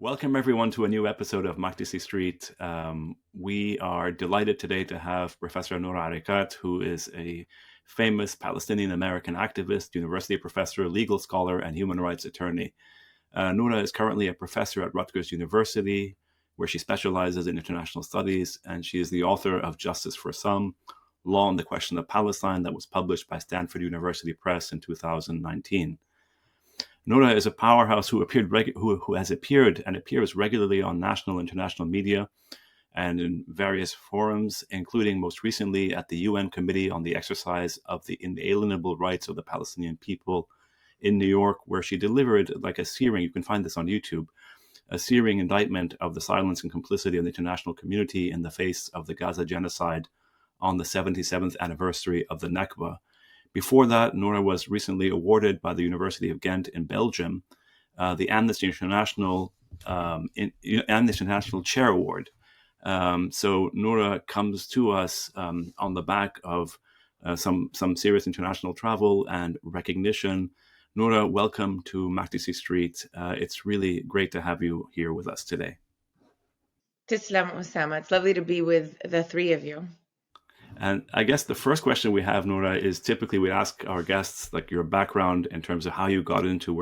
Welcome, everyone, to a new episode of MakdisiStreet. We are delighted today to have Professor Noura Erakat, who is a famous Palestinian-American activist, university professor, legal scholar, and human rights attorney. Noura is currently a professor at Rutgers University, where she specializes in international studies, and she is the author of Justice for Some, Law on the Question of Palestine, that was published by Stanford University Press in 2019. Nura is a powerhouse who has appeared and appears regularly on national and international media and in various forums, including most recently at the UN Committee on the Exercise of the Inalienable Rights of the Palestinian People in New York, where she delivered like a searing, you can find this on YouTube, a searing indictment of the silence and complicity of the international community in the face of the Gaza genocide on the 77th anniversary of the Nakba. Before that, Nura was recently awarded by the University of Ghent in Belgium the Amnesty International Chair Award. So Nura comes to us on the back of some serious international travel and recognition. Nura, welcome to MakdisiStreet. It's really great to have you here with us today. Tislam Osama. It's lovely to be with the three of you. And I guess the first question we have, Nura, is typically we ask our guests like your background in terms of how you got into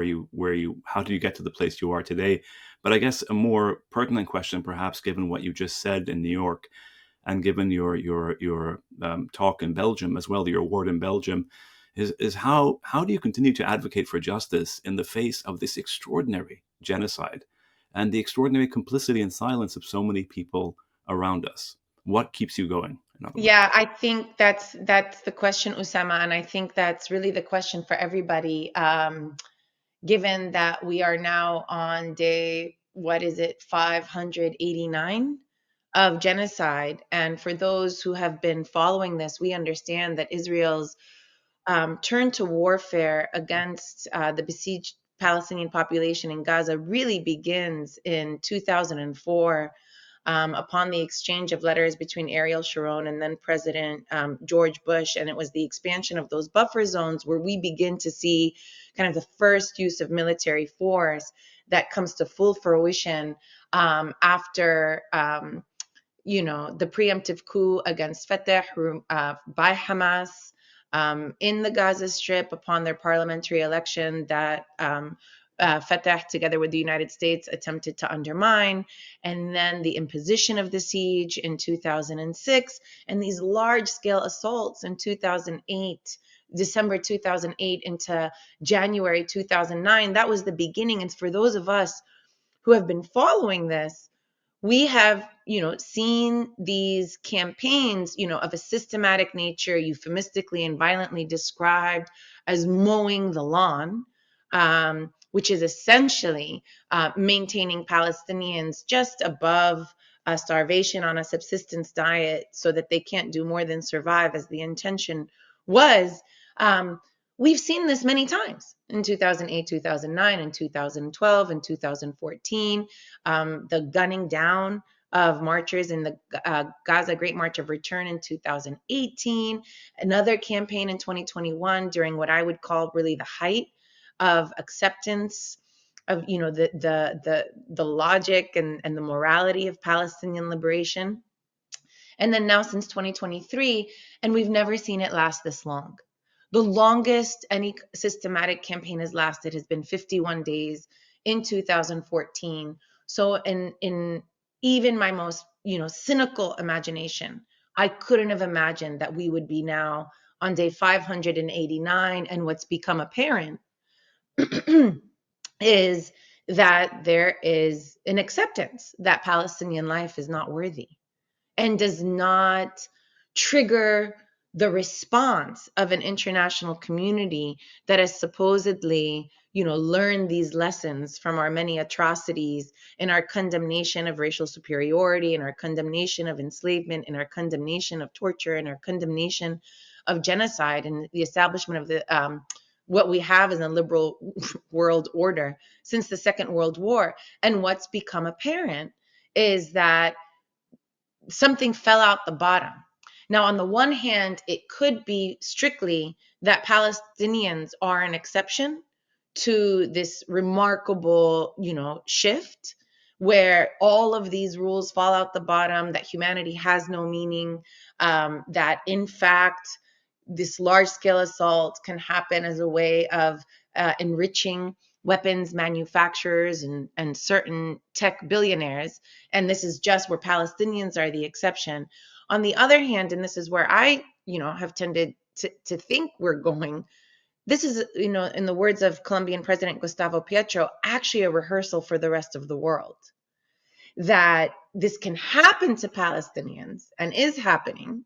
how did you get to the place you are today? But I guess a more pertinent question, perhaps, given what you just said in New York, and given your talk in Belgium as well, your award in Belgium, is how do you continue to advocate for justice in the face of this extraordinary genocide and the extraordinary complicity and silence of so many people around us? What keeps you going? Yeah, I think that's the question, Usama, and I think that's really the question for everybody. Given that we are now on day, what is it, 589 of genocide, and for those who have been following this, we understand that Israel's turn to warfare against the besieged Palestinian population in Gaza really begins in 2004. Upon the exchange of letters between Ariel Sharon and then President George Bush. And it was the expansion of those buffer zones where we begin to see kind of the first use of military force that comes to full fruition after, the preemptive coup against Fatah by Hamas in the Gaza Strip upon their parliamentary election that Fatah, together with the United States, attempted to undermine, and then the imposition of the siege in 2006, and these large-scale assaults in 2008, December 2008 into January 2009. That was the beginning. And for those of us who have been following this, we have, seen these campaigns, of a systematic nature, euphemistically and violently described as mowing the lawn, which is essentially maintaining Palestinians just above starvation on a subsistence diet so that they can't do more than survive, as the intention was. We've seen this many times in 2008, 2009, and 2012, and 2014, the gunning down of marchers in the Gaza Great March of Return in 2018, another campaign in 2021 during what I would call really the height of acceptance of the logic and the morality of Palestinian liberation. And then now since 2023, and we've never seen it last this long. The longest any systematic campaign has lasted has been 51 days in 2014. So in even my most cynical imagination, I couldn't have imagined that we would be now on day 589, and what's become apparent is that there is an acceptance that Palestinian life is not worthy and does not trigger the response of an international community that has supposedly, learned these lessons from our many atrocities, in our condemnation of racial superiority, in our condemnation of enslavement, in our condemnation of torture, in our condemnation of genocide, and the establishment of the what we have is a liberal world order since the Second World War. And what's become apparent is that something fell out the bottom. Now, on the one hand, it could be strictly that Palestinians are an exception to this remarkable, shift. where all of these rules fall out the bottom, that humanity has no meaning, that in fact, this large scale assault can happen as a way of enriching weapons manufacturers and certain tech billionaires. And this is just where Palestinians are the exception. On the other hand, and this is where I, have tended to think we're going, this is, in the words of Colombian President Gustavo Petro, actually a rehearsal for the rest of the world. That this can happen to Palestinians and is happening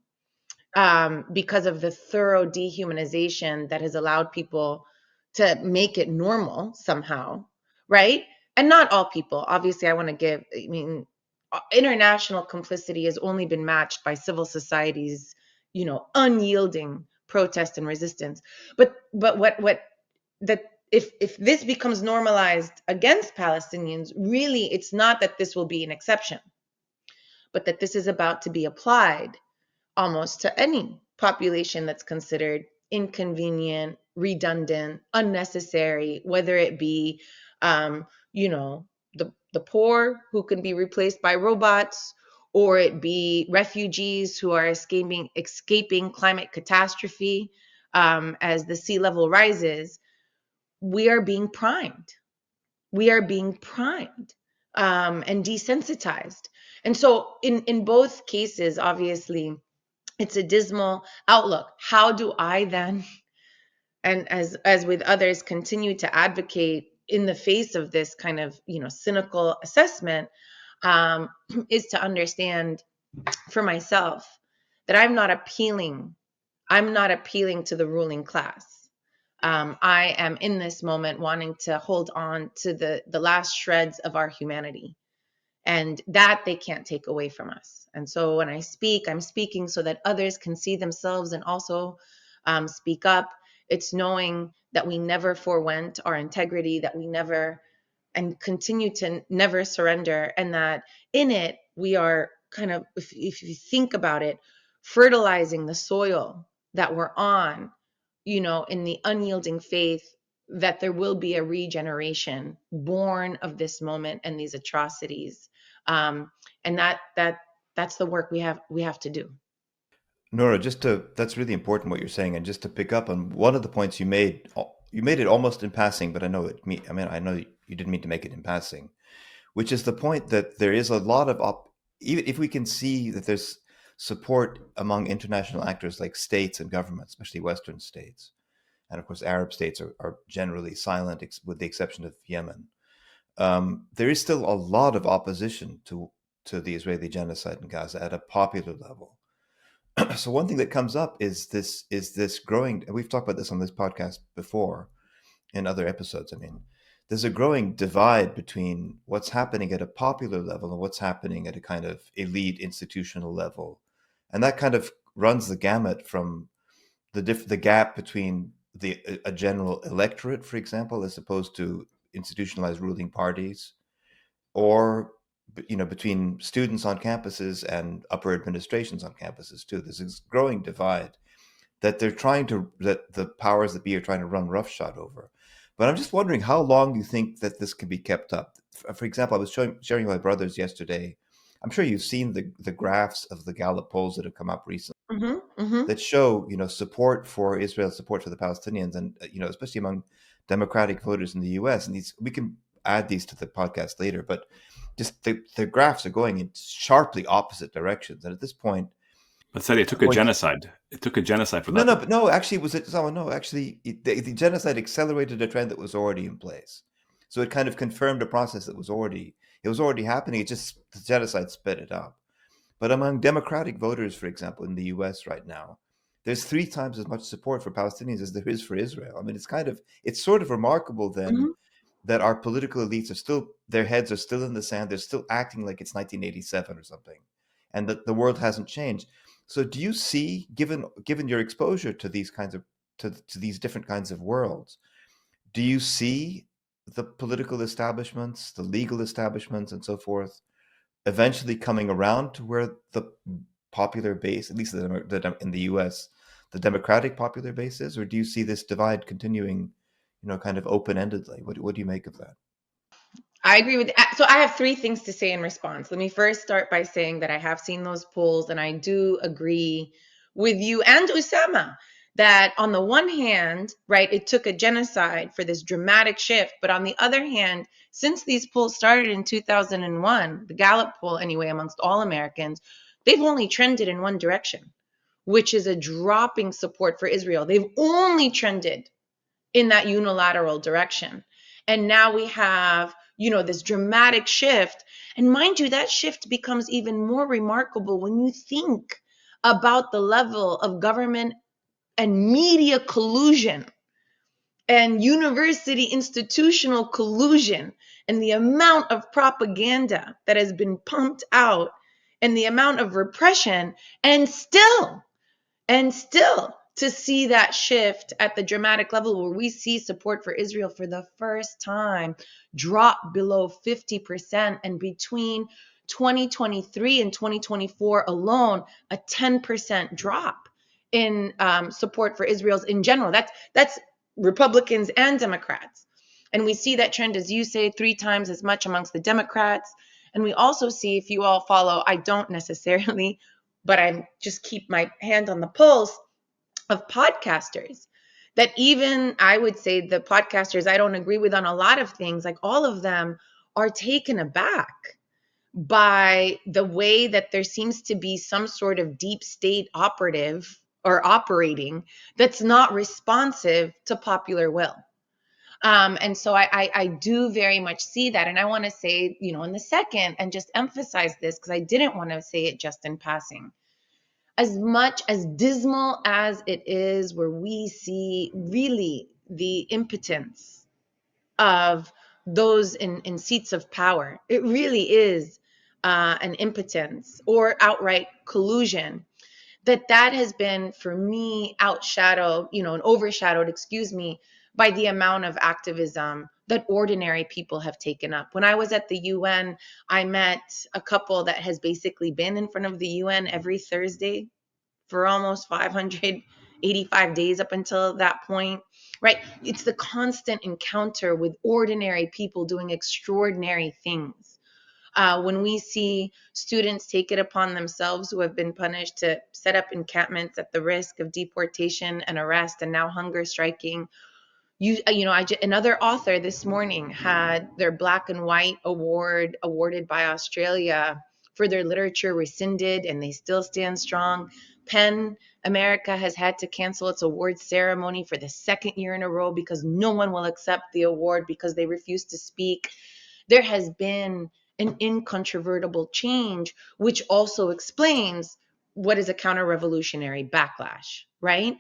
because of the thorough dehumanization that has allowed people to make it normal somehow, right? And not all people. Obviously, international complicity has only been matched by civil society's, unyielding protest and resistance. But what that if this becomes normalized against Palestinians, really, it's not that this will be an exception, but that this is about to be applied almost to any population that's considered inconvenient, redundant, unnecessary, whether it be, the poor who can be replaced by robots, or it be refugees who are escaping climate catastrophe as the sea level rises. We are being primed. We are being primed and desensitized. And so, in both cases, obviously, it's a dismal outlook. How do I then, and as with others, continue to advocate in the face of this kind of cynical assessment, um, is to understand for myself that I'm not appealing to the ruling class. I am in this moment wanting to hold on to the last shreds of our humanity, and that they can't take away from us. And so when I speak, I'm speaking so that others can see themselves and also speak up. It's knowing that we never forwent our integrity, that we never and continue to never surrender, and that in it we are kind of, if you think about it, fertilizing the soil that we're on, in the unyielding faith that there will be a regeneration born of this moment and these atrocities, and that's the work we have to do. Nora, that's really important what you're saying, and just to pick up on one of the points you made it almost in passing, but I know I know you didn't mean to make it in passing, which is the point that there is a lot of even if we can see that there's support among international actors like states and governments, especially Western states, and of course Arab states are generally silent, with the exception of Yemen. There is still a lot of opposition to the Israeli genocide in Gaza at a popular level. So one thing that comes up is this growing, and we've talked about this on this podcast before in other episodes. I mean, there's a growing divide between what's happening at a popular level and what's happening at a kind of elite institutional level, and that kind of runs the gamut from the gap between a general electorate, for example, as opposed to institutionalized ruling parties, or between students on campuses and upper administrations on campuses too. There's this growing divide that that the powers that be are trying to run roughshod over. But I'm just wondering how long you think that this can be kept up. For example, I was sharing with my brothers yesterday. I'm sure you've seen the graphs of the Gallup polls that have come up recently Mm-hmm. that show, support for Israel, support for the Palestinians, and especially among Democratic voters in the U.S. And we can add these to the podcast later, but just the graphs are going in sharply opposite directions. And at this point, Let's say it took a well, genocide. It took a genocide for no, that. no, but no. Actually, was it? Oh, no, actually, the genocide accelerated a trend that was already in place. So it kind of confirmed a process that was already happening. It just the genocide sped it up. But among Democratic voters, for example, in the U.S. right now, there's 3 times as much support for Palestinians as there is for Israel. I mean, it's sort of remarkable then Mm-hmm. that our political elites their heads are still in the sand. They're still acting like it's 1987 or something, and that the world hasn't changed. So, do you see, given your exposure to these kinds of to these different kinds of worlds, do you see the political establishments, the legal establishments, and so forth, eventually coming around to where the popular base, at least in the U.S., the Democratic popular base is, or do you see this divide continuing, kind of open-endedly? What do you make of that? I agree with so I have three things to say in response. Let me first start by saying that I have seen those polls, and I do agree with you and Usama that on the one hand, right, it took a genocide for this dramatic shift, but on the other hand, since these polls started in 2001, the Gallup poll anyway, amongst all Americans, they've only trended in one direction, which is a dropping support for Israel. They've only trended in that unilateral direction. And now we have, this dramatic shift. And mind you, that shift becomes even more remarkable when you think about the level of government and media collusion and university institutional collusion and the amount of propaganda that has been pumped out and the amount of repression, and still to see that shift at the dramatic level where we see support for Israel for the first time drop below 50%, and between 2023 and 2024 alone, a 10% drop in support for Israel's in general. That's Republicans and Democrats. And we see that trend, as you say, 3 times as much amongst the Democrats. And we also see, if you all follow, I don't necessarily, but I just keep my hand on the pulse of podcasters, that even I would say the podcasters I don't agree with on a lot of things, like all of them are taken aback by the way that there seems to be some sort of deep state operative or operating that's not responsive to popular will. And so I do very much see that. And I want to say, in the second, and just emphasize this because I didn't want to say it just in passing. As much as dismal as it is, where we see really the impotence of those in seats of power, it really is an impotence or outright collusion that has been, for me, outshadowed, and overshadowed, by the amount of activism that ordinary people have taken up. When I was at the UN, I met a couple that has basically been in front of the UN every Thursday for almost 585 days up until that point, right? It's the constant encounter with ordinary people doing extraordinary things. When we see students take it upon themselves who have been punished to set up encampments at the risk of deportation and arrest and now hunger striking. Another author this morning had their Black and White award awarded by Australia for their literature rescinded, and they still stand strong. PEN America has had to cancel its award ceremony for the second year in a row because no one will accept the award because they refuse to speak. There has been an incontrovertible change, which also explains what is a counter-revolutionary backlash, right?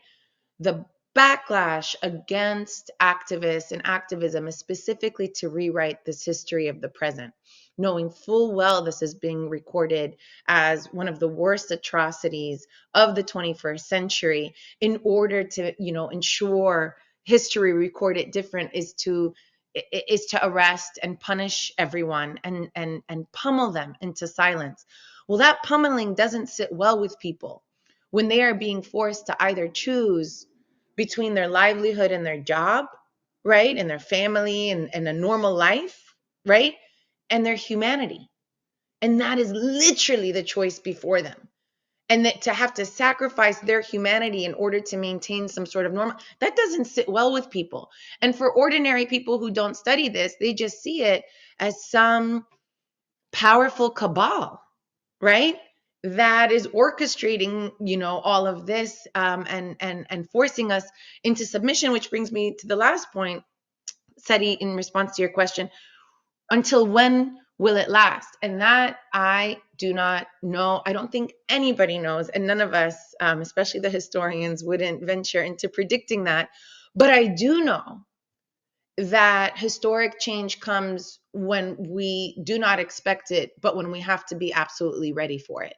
The backlash against activists and activism is specifically to rewrite this history of the present, knowing full well this is being recorded as one of the worst atrocities of the 21st century. In order to, ensure history recorded different is to arrest and punish everyone and pummel them into silence. Well, that pummeling doesn't sit well with people when they are being forced to either choose between their livelihood and their job, right? And their family and a normal life, right? And their humanity. And that is literally the choice before them. And that to have to sacrifice their humanity in order to maintain some sort of normal, that doesn't sit well with people. And for ordinary people who don't study this, they just see it as some powerful cabal, right? That is orchestrating, all of this and forcing us into submission, which brings me to the last point, Seti, in response to your question. Until when will it last? And that I do not know. I don't think anybody knows, and none of us, especially the historians, wouldn't venture into predicting that. But I do know that historic change comes when we do not expect it, but when we have to be absolutely ready for it.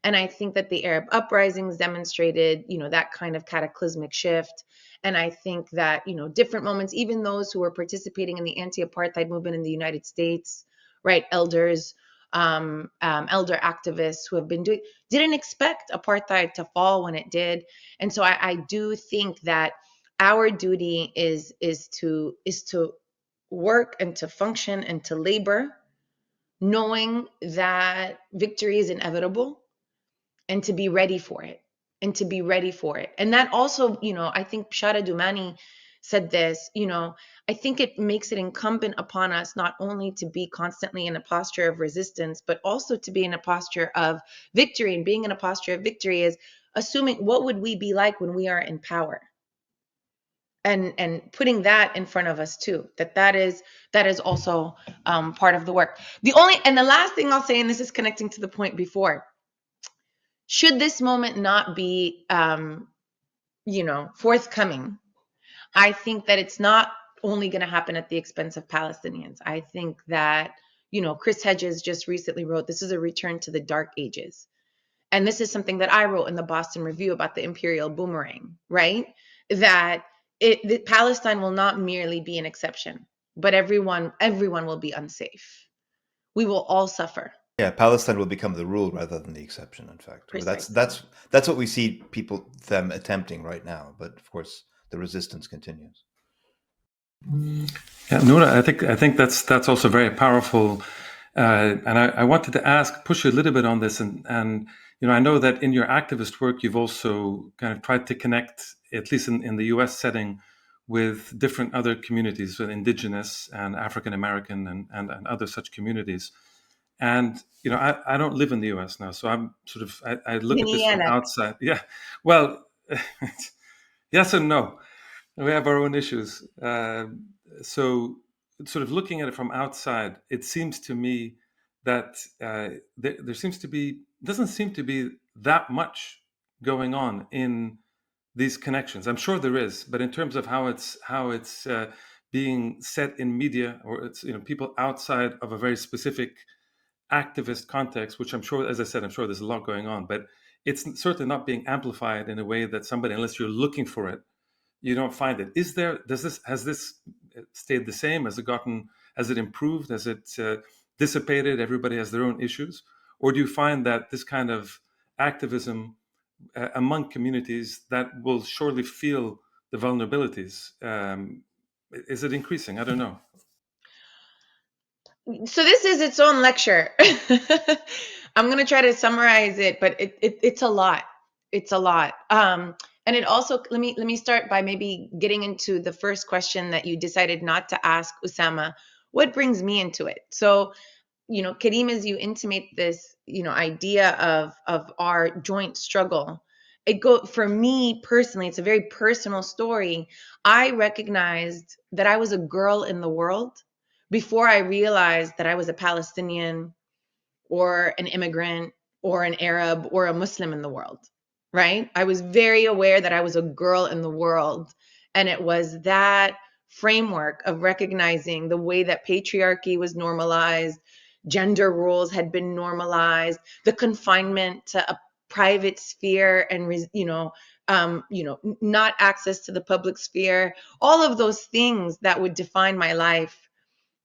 And I think that the Arab uprisings demonstrated, that kind of cataclysmic shift. And I think that, different moments, even those who were participating in the anti-apartheid movement in the United States, right, elders, elder activists who have been didn't expect apartheid to fall when it did. And so I do think that our duty is to work and to function and to labor, knowing that victory is inevitable, and to be ready for it. And to be ready for it. And that also, I think Shara Dumani said this, I think it makes it incumbent upon us not only to be constantly in a posture of resistance, but also to be in a posture of victory. And being in a posture of victory is assuming what would we be like when we are in power? And putting that in front of us too, that is also part of the work. The last thing I'll say, and this is connecting to the point before, should this moment not be forthcoming, I think that it's not only going to happen at the expense of Palestinians. I think that Chris Hedges just recently wrote, this is a return to the dark ages. And this is something that I wrote in the Boston Review about the imperial boomerang, right? That Palestine will not merely be an exception, but everyone will be unsafe. We will all suffer. Yeah, Palestine will become the rule rather than the exception. In fact, Precisely. that's what we see them attempting right now. But of course, the resistance continues. Yeah, Nura, I think that's also very powerful. And I wanted to push you a little bit on this, and I know that in your activist work, you've also kind of tried to connect, at least in the U.S. setting, with different other communities, with indigenous and African American and other such communities. And I don't live in the U.S. now, so I'm sort of I look at this from outside. Yeah, well, yes and no. We have our own issues. So sort of looking at it from outside, it seems to me that there doesn't seem to be that much going on in these connections. I'm sure there is, but in terms of how it's being set in media, or it's people outside of a very specific activist context, which I'm sure, as I said, I'm sure there's a lot going on, but it's certainly not being amplified in a way that somebody, unless you're looking for it, you don't find it. Has this stayed the same? Has it improved? Has it dissipated? Everybody has their own issues? Or do you find that this kind of activism among communities that will surely feel the vulnerabilities, is it increasing? I don't know. So this is its own lecture. I'm going to try to summarize it, but it's a lot. It's a lot. And it also, let me start by maybe getting into the first question that you decided not to ask, Usama. What brings me into it? So, Karim, as you intimate this, idea of our joint struggle, for me personally, it's a very personal story. I recognized that I was a girl in the world before I realized that I was a Palestinian or an immigrant or an Arab or a Muslim in the world, right? I was very aware that I was a girl in the world. And it was that framework of recognizing the way that patriarchy was normalized, gender roles had been normalized, the confinement to a private sphere and, not access to the public sphere, all of those things that would define my life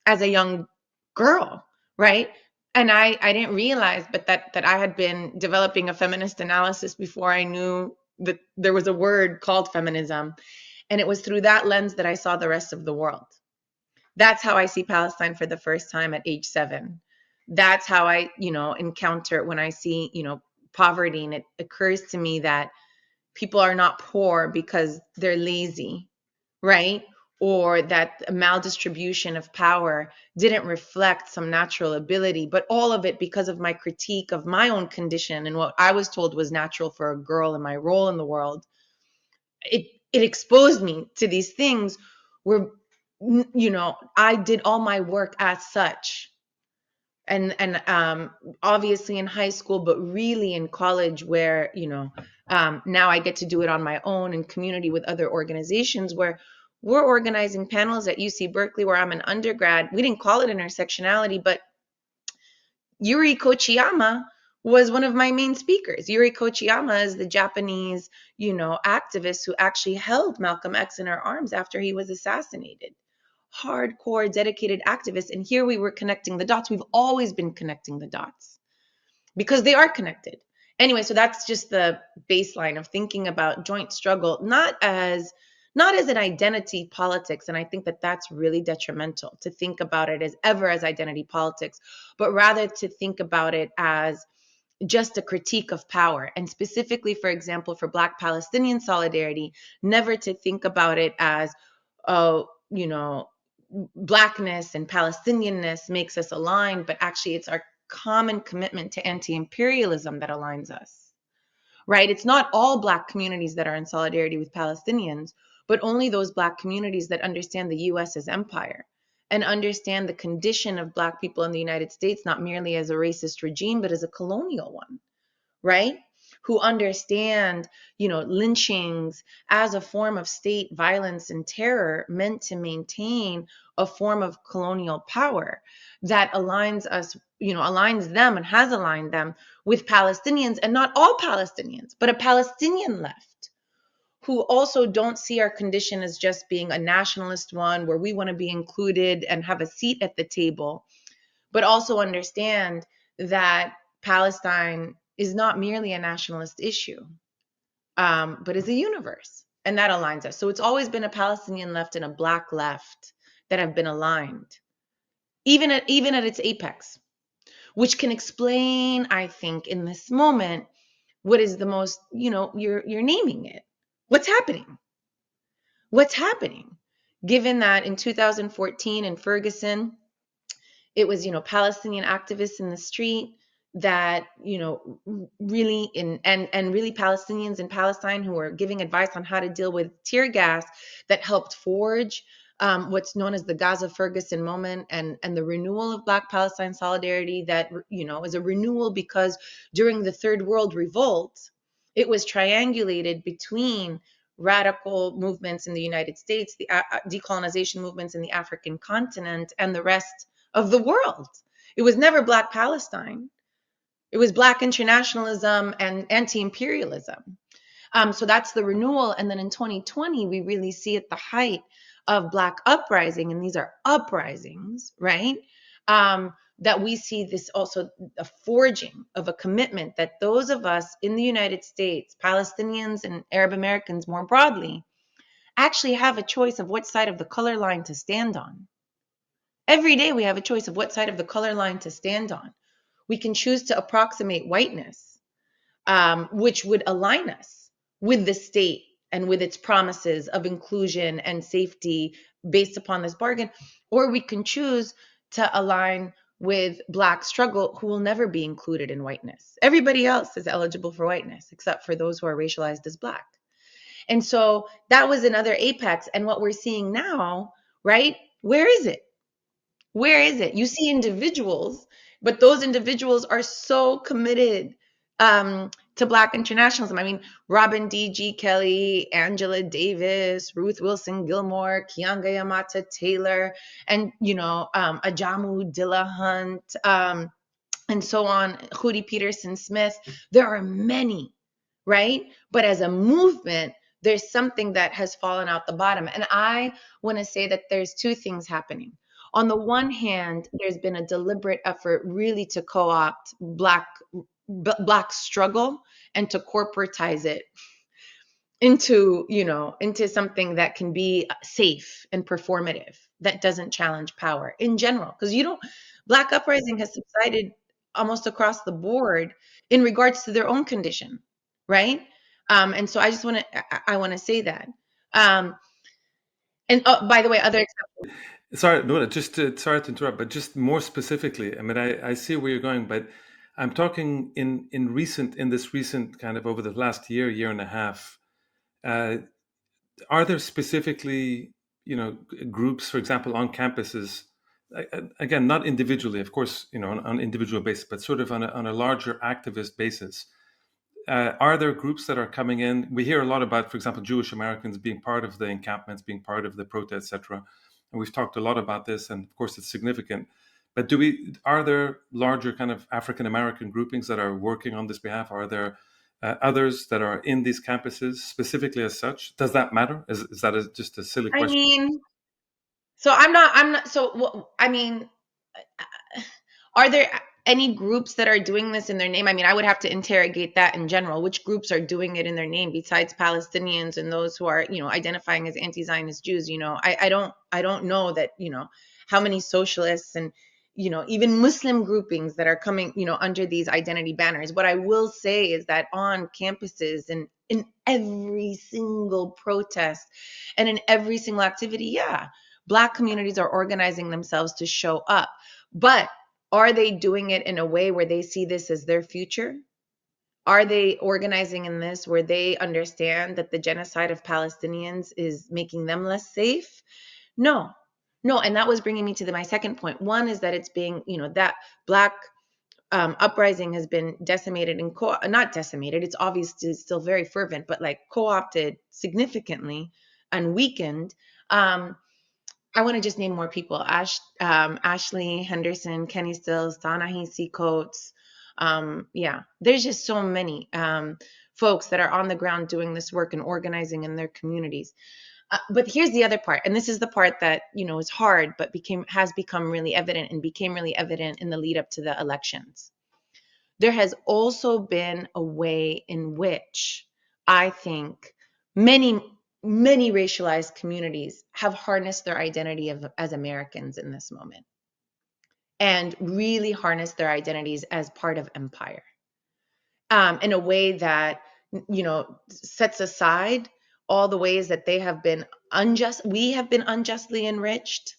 as a young girl, right? And I didn't realize, but that I had been developing a feminist analysis before I knew that there was a word called feminism. And it was through that lens that I saw the rest of the world. That's how I see Palestine for the first time at age 7. That's how I, encounter when I see, poverty. And it occurs to me that people are not poor because they're lazy, right? Or that a maldistribution of power didn't reflect some natural ability, but all of it because of my critique of my own condition and what I was told was natural for a girl and my role in the world. It exposed me to these things where, I did all my work as such. And obviously in high school, but really in college where, now I get to do it on my own in community with other organizations where we're organizing panels at UC Berkeley where I'm an undergrad. We didn't call it intersectionality, but Yuri Kochiyama was one of my main speakers. Yuri Kochiyama is the Japanese, activist who actually held Malcolm X in her arms after he was assassinated. Hardcore, dedicated activist. And here we were connecting the dots. We've always been connecting the dots because they are connected. Anyway, so that's just the baseline of thinking about joint struggle, not as not as an identity politics. And I think that that's really detrimental to think about it as ever as identity politics, but rather to think about it as just a critique of power. And specifically, for example, for Black Palestinian solidarity, never to think about it as, oh, Blackness and Palestinianness makes us aligned, but actually it's our common commitment to anti-imperialism that aligns us, right? It's not all Black communities that are in solidarity with Palestinians, but only those Black communities that understand the US as empire and understand the condition of Black people in the United States, not merely as a racist regime, but as a colonial one, right? Who understand, lynchings as a form of state violence and terror meant to maintain a form of colonial power that aligns us, aligns them and has aligned them with Palestinians, and not all Palestinians, but a Palestinian left who also don't see our condition as just being a nationalist one where we want to be included and have a seat at the table, but also understand that Palestine is not merely a nationalist issue, but is a universe. And that aligns us. So it's always been a Palestinian left and a Black left that have been aligned, even at its apex, which can explain, I think, in this moment, what is the most, you're naming it. What's happening? What's happening? Given that in 2014 in Ferguson, it was, Palestinian activists in the street that, really and really Palestinians in Palestine who are giving advice on how to deal with tear gas that helped forge what's known as the Gaza Ferguson moment and the renewal of Black Palestine solidarity that, is a renewal because during the Third World Revolt, it was triangulated between radical movements in the United States, the decolonization movements in the African continent, and the rest of the world. It was never Black Palestine. It was Black internationalism and anti-imperialism. So that's the renewal. And then in 2020, we really see at the height of Black uprising, and these are uprisings, right? That we see this also a forging of a commitment that those of us in the United States, Palestinians and Arab Americans more broadly, actually have a choice of what side of the color line to stand on. Every day we have a choice of what side of the color line to stand on. We can choose to approximate whiteness, which would align us with the state and with its promises of inclusion and safety based upon this bargain, or we can choose to align with Black struggle who will never be included in whiteness. Everybody else is eligible for whiteness except for those who are racialized as Black. And so that was another apex. And what we're seeing now, right? Where is it? Where is it? You see individuals, but those individuals are so committed to Black internationalism. I mean, Robin D.G. Kelly, Angela Davis, Ruth Wilson Gilmore, Keeanga-Yamahtta Taylor, and, Ajamu Dillahunt, and so on, Hootie Peterson Smith. There are many, right? But as a movement, there's something that has fallen out the bottom. And I want to say that there's two things happening. On the one hand, there's been a deliberate effort really to co-opt Black struggle and to corporatize it into something that can be safe and performative, that doesn't challenge power in general. Because Black uprising has subsided almost across the board in regards to their own condition, right? And so I just want to say that. And by the way, other examples. Sorry, Noura, sorry to interrupt, but just more specifically, I mean, I see where you're going, but I'm talking in this recent kind of over the last year and a half. Are there specifically, groups, for example, on campuses? Again, not individually, of course, on an individual basis, but sort of on a larger activist basis. Are there groups that are coming in? We hear a lot about, for example, Jewish Americans being part of the encampments, being part of the protests, etc. And we've talked a lot about this, and of course, it's significant. But are there larger kind of African American groupings that are working on this behalf? Are there others that are in these campuses specifically as such? Does that matter? Is that just a silly question? I mean, so I'm not. So I mean, are there? any groups that are doing this in their name, I mean, I would have to interrogate that in general. Which groups are doing it in their name besides Palestinians and those who are, identifying as anti-Zionist Jews? I don't know that, how many socialists and, even Muslim groupings that are coming, under these identity banners. What I will say is that on campuses and in every single protest and in every single activity, yeah, Black communities are organizing themselves to show up. But are they doing it in a way where they see this as their future? Are they organizing in this where they understand that the genocide of Palestinians is making them less safe? No. And that was bringing me to my second point. One is that it's being, that Black uprising has been decimated and not decimated. It's obviously still very fervent, but like co-opted significantly and weakened. I want to just name more people: Ashley Henderson, Kenny Stills, Ta-Nehisi Coates. There's just so many folks that are on the ground doing this work and organizing in their communities. But here's the other part, and this is the part that is hard, but has become really evident and became really evident in the lead up to the elections. There has also been a way in which I think many racialized communities have harnessed their identity as Americans in this moment, and really harnessed their identities as part of empire in a way that sets aside all the ways that we have been unjustly enriched,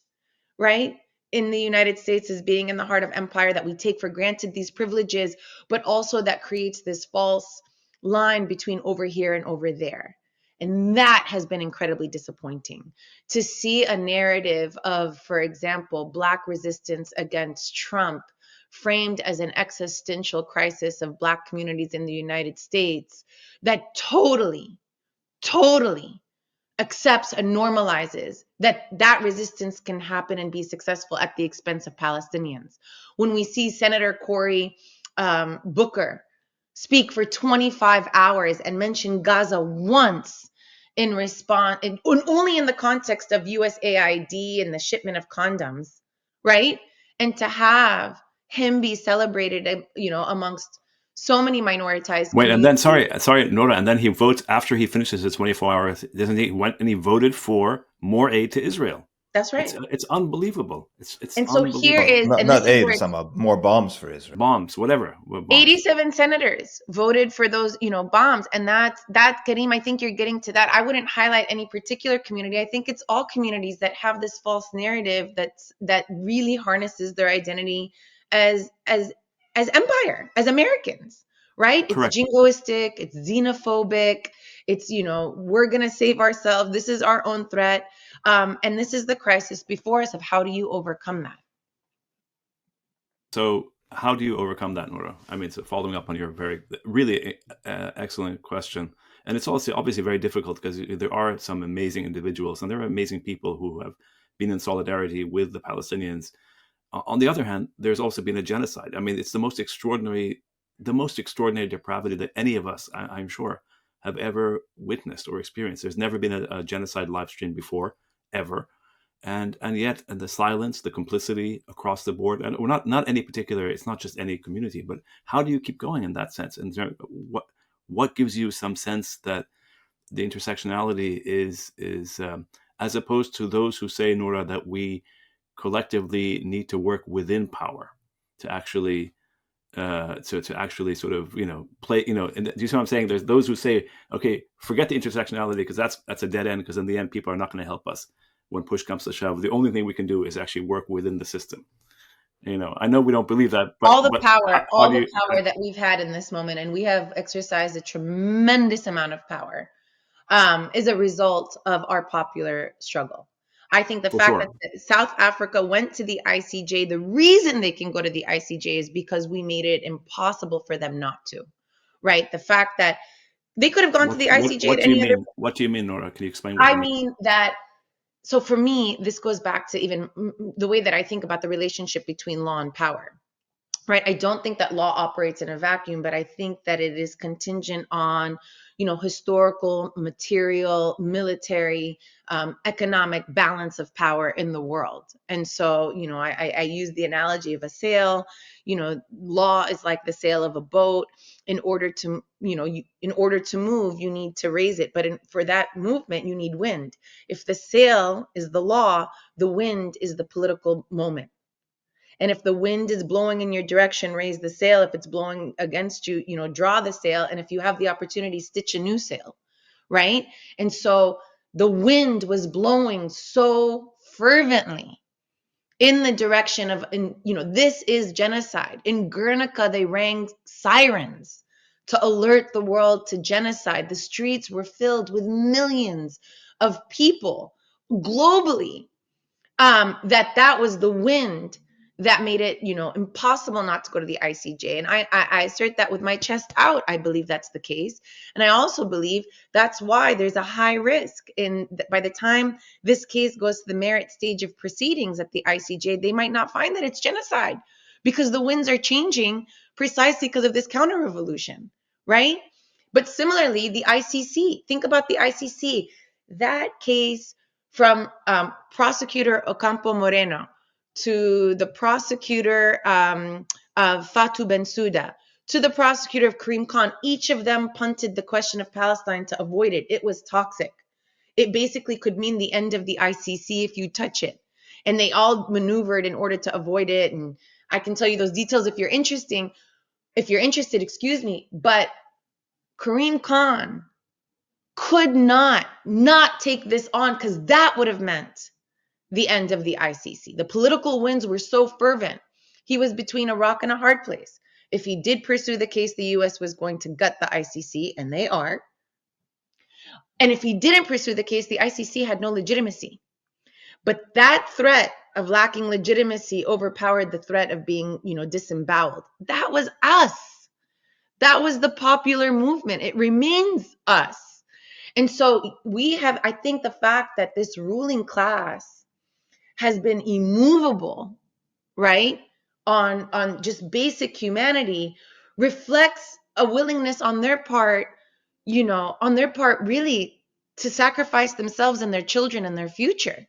right? In the United States, as being in the heart of empire, that we take for granted these privileges, but also that creates this false line between over here and over there. And that has been incredibly disappointing to see a narrative of, for example, Black resistance against Trump framed as an existential crisis of Black communities in the United States that totally accepts and normalizes that resistance can happen and be successful at the expense of Palestinians. When we see Senator Cory Booker speak for 25 hours and mention Gaza once in response, and only in the context of USAID and the shipment of condoms, right? And to have him be celebrated, amongst so many minoritized Wait, and then communities. sorry, Nora, and then he votes after he finishes his 24 hours. Doesn't he? Went and he voted for more aid to Israel. That's right. It's unbelievable. It's And so unbelievable. here is, Not, and this not is aid, where it's about more bombs for Israel. Bombs, whatever. Bombs. 87 senators voted for those, bombs. And that Karim, I think you're getting to that. I wouldn't highlight any particular community. I think it's all communities that have this false narrative that really harnesses their identity as empire, as Americans, right? Correct. It's jingoistic, it's xenophobic, it's, we're going to save ourselves. This is our own threat. And this is the crisis before us of how do you overcome that? So how do you overcome that, Nura? I mean, so following up on your really excellent question. And it's also obviously very difficult because there are some amazing individuals and there are amazing people who have been in solidarity with the Palestinians. On the other hand, there's also been a genocide. I mean, it's the most extraordinary depravity that any of us, I'm sure, have ever witnessed or experienced. There's never been a genocide live stream before, ever. And yet the silence, the complicity across the board, and we're not any particular, it's not just any community, but how do you keep going in that sense? And what gives you some sense that the intersectionality is as opposed to those who say, Nura, that we collectively need to work within power to actually to actually sort of play, and do you see what I'm saying? There's those who say, okay, forget the intersectionality because that's a dead end, because in the end people are not going to help us when push comes to shove. The only thing we can do is actually work within the system. I know we don't believe that, but all the power that we've had in this moment, and we have exercised a tremendous amount of power, is a result of our popular struggle. I think the fact that South Africa went to the ICJ, the reason they can go to the ICJ is because we made it impossible for them not to, right? The fact that they could have gone to the ICJ. What do you mean, Nora? Can you explain what I mean? So for me, this goes back to even the way that I think about the relationship between law and power. right? I don't think that law operates in a vacuum, but I think that it is contingent on, historical, material, military, economic balance of power in the world. And so, I use the analogy of a sail. Law is like the sail of a boat. In order to, in order to move, you need to raise it. But for that movement, you need wind. If the sail is the law, the wind is the political moment. And if the wind is blowing in your direction, raise the sail. If it's blowing against you, draw the sail. And if you have the opportunity, stitch a new sail, right? And so the wind was blowing so fervently in the direction of, this is genocide. In Guernica, they rang sirens to alert the world to genocide. The streets were filled with millions of people globally. That was the wind that made it, impossible not to go to the ICJ. And I assert that with my chest out. I believe that's the case. And I also believe that's why there's a high risk by the time this case goes to the merit stage of proceedings at the ICJ, they might not find that it's genocide because the winds are changing precisely because of this counter-revolution, right? But similarly, the ICC, think about the ICC, that case from prosecutor Ocampo Moreno to the prosecutor of Fatou Bensouda to the prosecutor of Karim Khan, each of them punted the question of Palestine to avoid it. It was toxic. It basically could mean the end of the ICC if you touch it. And they all maneuvered in order to avoid it. And I can tell you those details if you're interested, But Karim Khan could not take this on because that would have meant the end of the ICC. The political winds were so fervent. He was between a rock and a hard place. If he did pursue the case, the US was going to gut the ICC, and they are. And if he didn't pursue the case, the ICC had no legitimacy. But that threat of lacking legitimacy overpowered the threat of being, disemboweled. That was us. That was the popular movement. It remains us. And so I think the fact that this ruling class has been immovable, right, on just basic humanity reflects a willingness on their part, really to sacrifice themselves and their children and their future.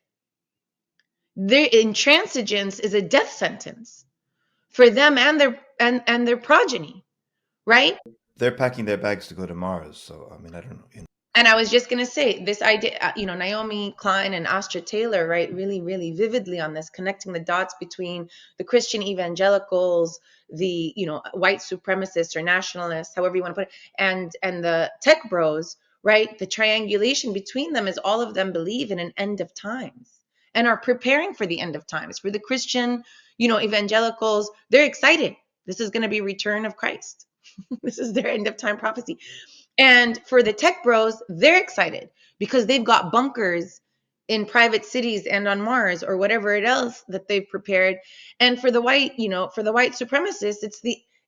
Their intransigence is a death sentence for them and their progeny, right? They're packing their bags to go to Mars. So, I mean, I don't know. And I was just going to say this idea, Naomi Klein and Astra Taylor write really, really vividly on this, connecting the dots between the Christian evangelicals, the, white supremacists or nationalists, however you want to put it, and the tech bros, right? The triangulation between them is all of them believe in an end of times and are preparing for the end of times. For the Christian, evangelicals, they're excited. This is going to be return of Christ. This is their end of time prophecy. And for the tech bros, they're excited because they've got bunkers in private cities and on Mars or whatever else that they've prepared. And for the white, for the white supremacists,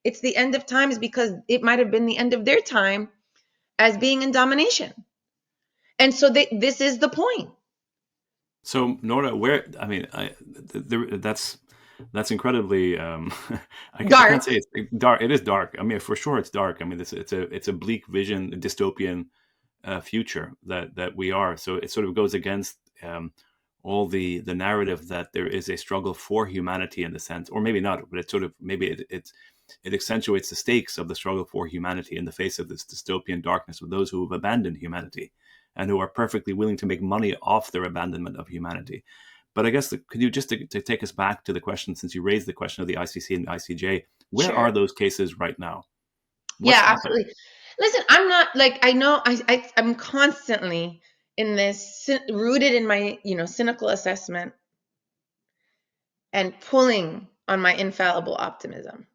it's the end of times because it might have been the end of their time as being in domination. And so this is the point. So Nora, that's incredibly dark. I can't say it's dark. It is dark. I mean, for sure it's dark. I mean, it's a bleak vision, a dystopian future that we are. So it sort of goes against all the narrative that there is a struggle for humanity in the sense, or maybe not, but it sort of it accentuates the stakes of the struggle for humanity in the face of this dystopian darkness of those who have abandoned humanity and who are perfectly willing to make money off their abandonment of humanity. But I guess, could you just to take us back to the question, since you raised the question of the ICC and the ICJ, where Sure. are those cases right now? Absolutely. Listen, I'm not I'm constantly in this, rooted in my, cynical assessment and pulling on my infallible optimism.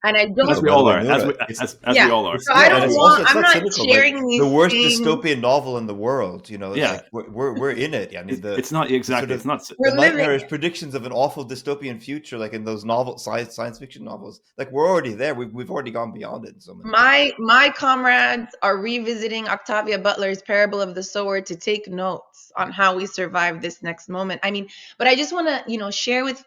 And I don't. As we all are. Nura, As we all are. So I don't want. I'm not cynical, sharing these the worst things. dystopian novel in the world. It's like we're in it. I mean, it's not exactly. It's not. The nightmarish predictions of an awful dystopian future, like in those science fiction novels. Like we're already there. We've already gone beyond it. In so many my comrades are revisiting Octavia Butler's Parable of the Sower to take notes on how we survive this next moment. I mean, but I just want to, share with.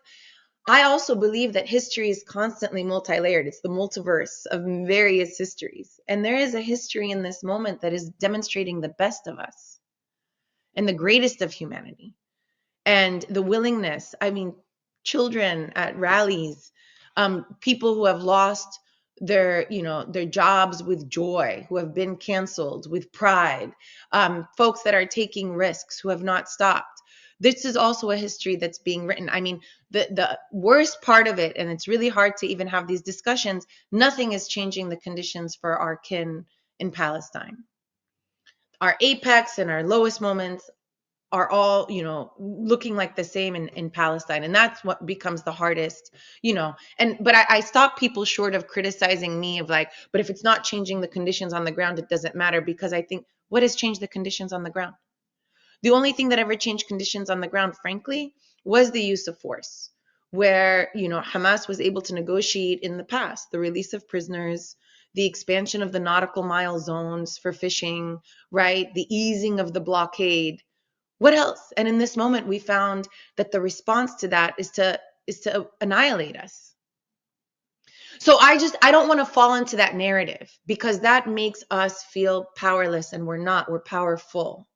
I also believe that history is constantly multi-layered. It's the multiverse of various histories. And there is a history in this moment that is demonstrating the best of us and the greatest of humanity. And the willingness, I mean, children at rallies, people who have lost their jobs with joy, who have been canceled with pride, folks that are taking risks, who have not stopped. This is also a history that's being written. I mean, the worst part of it, and it's really hard to even have these discussions, nothing is changing the conditions for our kin in Palestine. Our apex and our lowest moments are all, looking like the same in Palestine. And that's what becomes the hardest, but I stop people short of criticizing me of like, but if it's not changing the conditions on the ground, it doesn't matter, because I think, what has changed the conditions on the ground? The only thing that ever changed conditions on the ground, frankly, was the use of force, where, Hamas was able to negotiate in the past the release of prisoners, the expansion of the nautical mile zones for fishing, right? The easing of the blockade. What else? And in this moment, we found that the response to that is to annihilate us. So I don't want to fall into that narrative, because that makes us feel powerless, and we're not. We're powerful.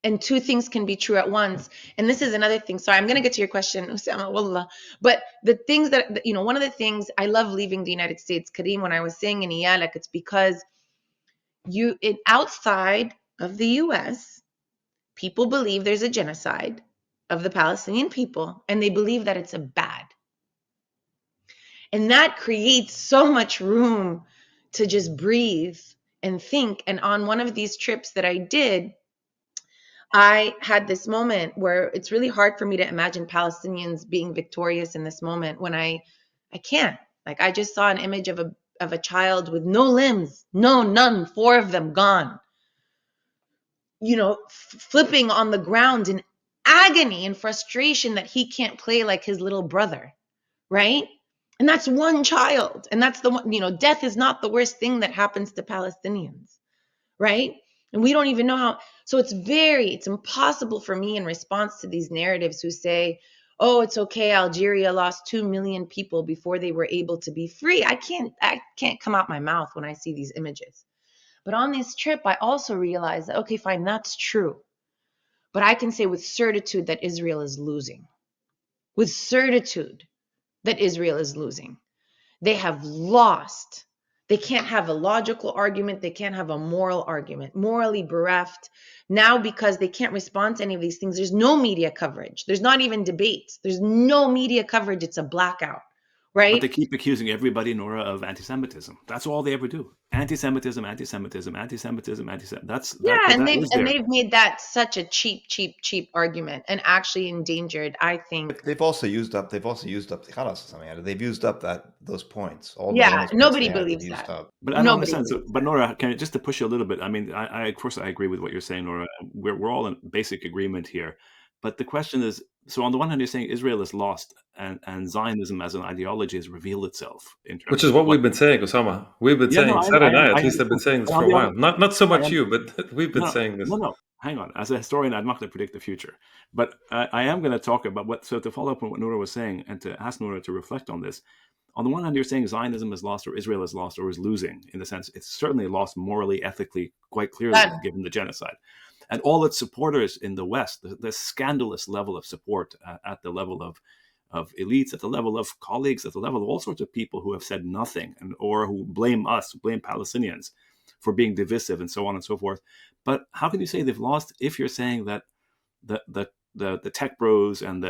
And two things can be true at once. And this is another thing. Sorry, I'm going to get to your question, Usama, wallah. But the things that, one of the things, I love leaving the United States, Kareem, when I was saying in Iyalak, it's because outside of the US, people believe there's a genocide of the Palestinian people, and they believe that it's a bad. And that creates so much room to just breathe and think. And on one of these trips that I did, I had this moment where it's really hard for me to imagine Palestinians being victorious in this moment when I can't. Like, I just saw an image of a child with no limbs, none, 4 of them gone, flipping on the ground in agony and frustration that he can't play like his little brother, right? And that's one child. And that's the one, death is not the worst thing that happens to Palestinians, right? And we don't even know how. So it's impossible for me, in response to these narratives who say, oh, it's okay, Algeria lost 2 million people before they were able to be free. I can't come out my mouth when I see these images. But on this trip, I also realized that, okay, fine, that's true. But I can say with certitude that Israel is losing. With certitude that Israel is losing. They have lost. They can't have a logical argument. They can't have a moral argument. Morally bereft. Now, because they can't respond to any of these things, there's no media coverage. There's not even debates. There's no media coverage. It's a blackout, right? But they keep accusing everybody, Noura, of anti-Semitism. That's all they ever do. Anti-Semitism. They've made that such a cheap argument, and actually endangered, I think. They've also used up they've used up those points. Nobody believes that. But I don't understand. So, but Noura, just to push you a little bit, I mean, I of course I agree with what you're saying, Noura. We're all in basic agreement here. But the question is, so on the one hand, you're saying Israel is lost, and Zionism as an ideology has revealed itself. Which is what we've been saying, Osama. We've been saying, Sarah and I at least have been saying this for a while. Not so much you, but we've been saying this. No, hang on. As a historian, I'm not going to predict the future. But I am going to talk about so to follow up on what Noura was saying, and to ask Noura to reflect on this. On the one hand, you're saying Zionism is lost, or Israel is lost, or is losing, in the sense it's certainly lost morally, ethically, quite clearly, given the genocide. And all its supporters in the West, the scandalous level of support at the level of elites, at the level of colleagues, at the level of all sorts of people who have said nothing, or who blame Palestinians for being divisive, and so on and so forth. But how can you say they've lost if you're saying that the tech bros and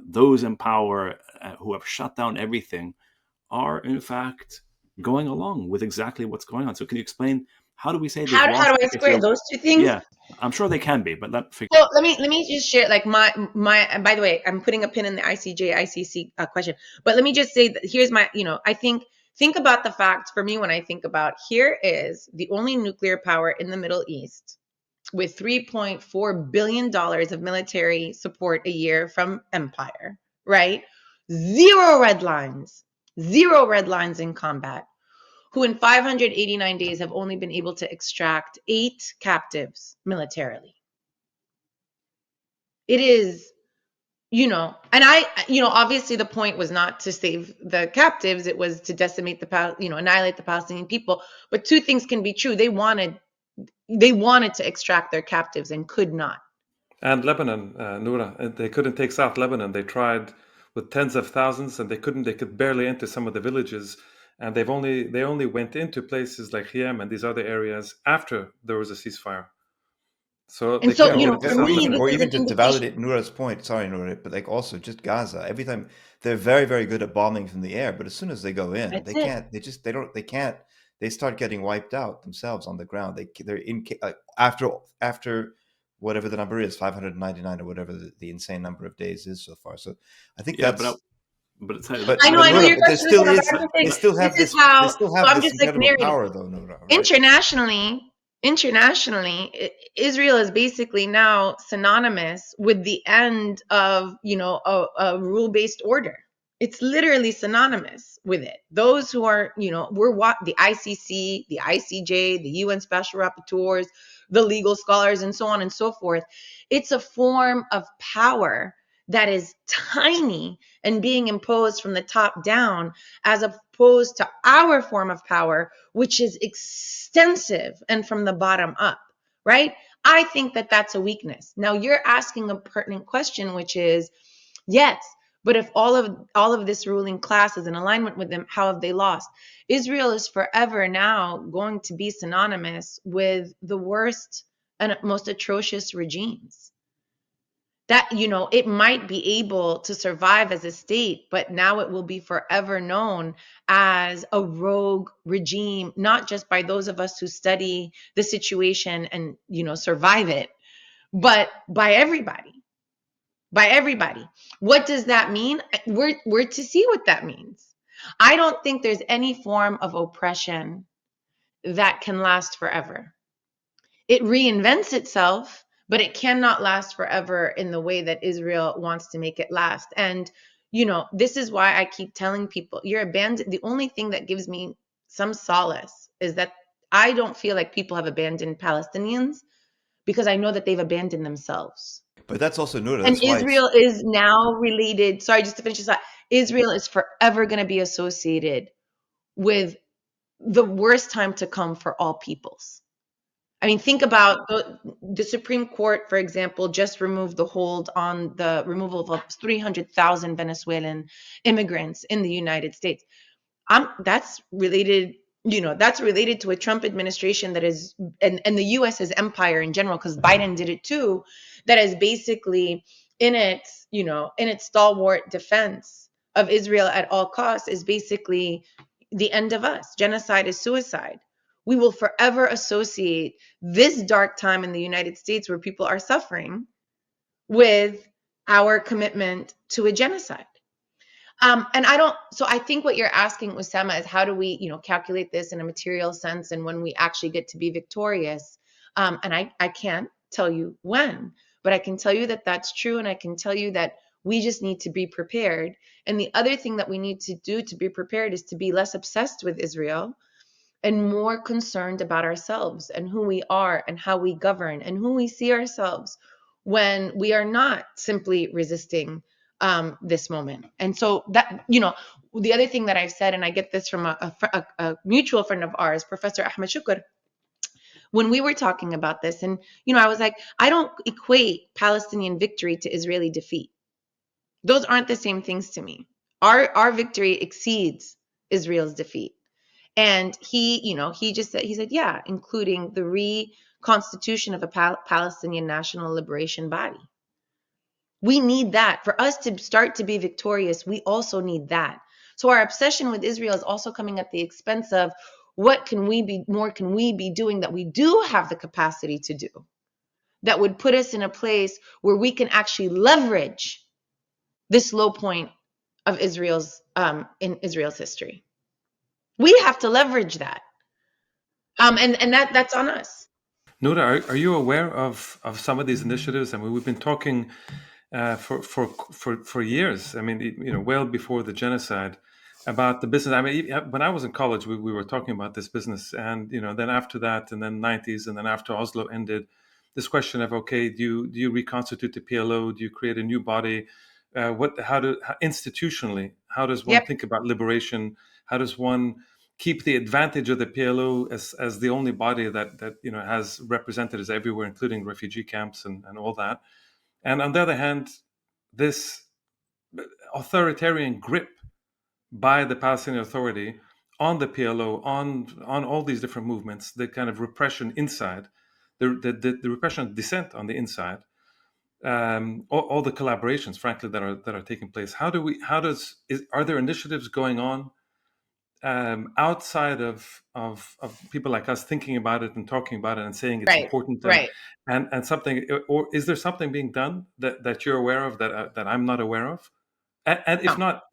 those in power who have shut down everything are in fact going along with exactly what's going on? So can you explain, how do we say how do I square those two things? Yeah, I'm sure they can be, but let me just share, like, my by the way, I'm putting a pin in the ICC question, but let me just say that here's my, I think about the fact, for me, when I think about, here is the only nuclear power in the Middle East with $3.4 billion of military support a year from empire, right? Zero red lines in combat, who in 589 days have only been able to extract 8 captives militarily. It is and obviously the point was not to save the captives. It was to decimate annihilate the Palestinian people. But two things can be true. They wanted to extract their captives and could not. And Lebanon, Noura, they couldn't take South Lebanon. They tried with tens of thousands, and they couldn't. They could barely enter some of the villages, and they only went into places like Hiem and these other areas after there was a ceasefire. So And they so, couldn't for me, this or is even an just to indication. validate Noura's point. Sorry, Noura, but like also just Gaza. Every time they're very, very good at bombing from the air, but as soon as they go in, That's they it. can't. They can't. They start getting wiped out themselves on the ground. They're in after whatever the number is, 599 or whatever the insane number of days is so far. So I think Yeah, that's. but I know Noura, your but there question, still Usama, is. but I'm just saying, They still have this is this. how. They still So have I'm this just like incredible narrating. power, though, Noura. Right? Internationally, Israel is basically now synonymous with the end of, a rule-based order. It's literally synonymous with it. Those who are, we're the ICC, the ICJ, the UN Special Rapporteurs, the legal scholars, and so on and so forth. It's a form of power that is tiny and being imposed from the top down, as opposed to our form of power, which is extensive and from the bottom up, right? I think that that's a weakness. Now you're asking a pertinent question, which is, yes, but if all of this ruling class is in alignment with them, how have they lost? Israel is forever now going to be synonymous with the worst and most atrocious regimes. That, it might be able to survive as a state, but now it will be forever known as a rogue regime, not just by those of us who study the situation and, survive it, but by everybody. By everybody. What does that mean? We're to see what that means. I don't think there's any form of oppression that can last forever. It reinvents itself, but it cannot last forever in the way that Israel wants to make it last. And, this is why I keep telling people, you're abandoned. The only thing that gives me some solace is that I don't feel like people have abandoned Palestinians, because I know that they've abandoned themselves. But that's also Noura. And That's why Israel is now related. Sorry, just to finish this out. Israel is forever going to be associated with the worst time to come for all peoples. I mean, think about the Supreme Court, for example, just removed the hold on the removal of 300,000 Venezuelan immigrants in the United States. That's related, that's related to a Trump administration that is, and the US's empire in general, because Biden did it too, that is basically in its stalwart defense of Israel at all costs, is basically the end of us. Genocide is suicide. We will forever associate this dark time in the United States where people are suffering with our commitment to a genocide. And I think what you're asking, Usama, is how do we, calculate this in a material sense, and when we actually get to be victorious? And I can't tell you when, but I can tell you that that's true. And I can tell you that we just need to be prepared. And the other thing that we need to do to be prepared is to be less obsessed with Israel and more concerned about ourselves and who we are and how we govern and who we see ourselves when we are not simply resisting this moment. And so that, the other thing that I've said, and I get this from a mutual friend of ours, Professor Ahmed Shukr, when we were talking about this, and, I was like, I don't equate Palestinian victory to Israeli defeat. Those aren't the same things to me. Our victory exceeds Israel's defeat. And he just said, yeah, including the reconstitution of a Palestinian national liberation body. We need that. For us to start to be victorious, we also need that. So our obsession with Israel is also coming at the expense of what can we be doing that we do have the capacity to do, that would put us in a place where we can actually leverage this low point of Israel's in Israel's history. We have to leverage that. And that's on us. Nura, are you aware of some of these initiatives? I mean, we've been talking for years. I mean, well before the genocide, about the business. I mean, when I was in college, we were talking about this business, and then after that, and then 90s, and then after Oslo ended, this question of, okay, do you reconstitute the PLO? Do you create a new body? Institutionally, how does one Yep. think about liberation? How does one keep the advantage of the PLO as the only body that has representatives everywhere, including refugee camps and all that? And on the other hand, this authoritarian grip by the Palestinian Authority on the PLO, on all these different movements, the kind of repression inside, the repression of dissent on the inside, all the collaborations, frankly, that are taking place. Are there initiatives going on outside of people like us thinking about it and talking about it and saying it's Right. important, Right. and something, or is there something being done that you're aware of that I'm not aware of? And if No. not,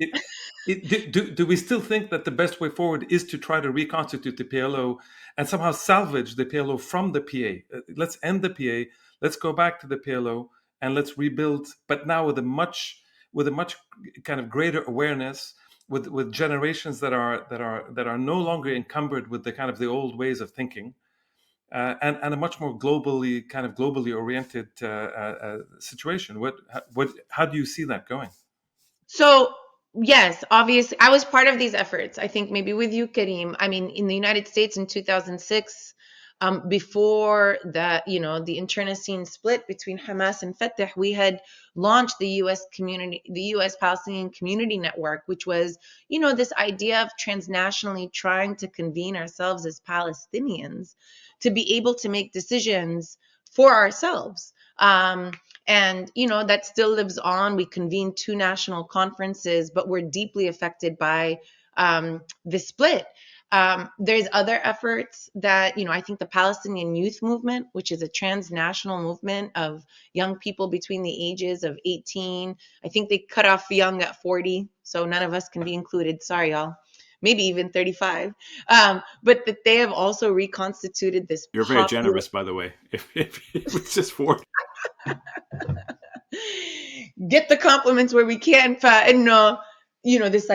do we still think that the best way forward is to try to reconstitute the PLO and somehow salvage the PLO from the PA? Let's end the PA. Let's go back to the PLO and let's rebuild, but now with a much kind of greater awareness, with generations that are no longer encumbered with the kind of the old ways of thinking, and a much more globally oriented situation. How do you see that going? So, yes, obviously, I was part of these efforts. I think maybe with you, Kareem. I mean, in the United States in 2006, before the internecine split between Hamas and Fatah, we had launched the U.S. Palestinian Community Network, which was, this idea of transnationally trying to convene ourselves as Palestinians to be able to make decisions for ourselves. And, that still lives on. We convened 2 national conferences, but we're deeply affected by the split. There's other efforts that, I think the Palestinian Youth Movement, which is a transnational movement of young people between the ages of 18. I think they cut off young at 40, so none of us can be included. Sorry, y'all. Maybe even 35. But that they have also reconstituted this You're very generous, by the way. If it's just 40. Get the compliments where we can. And this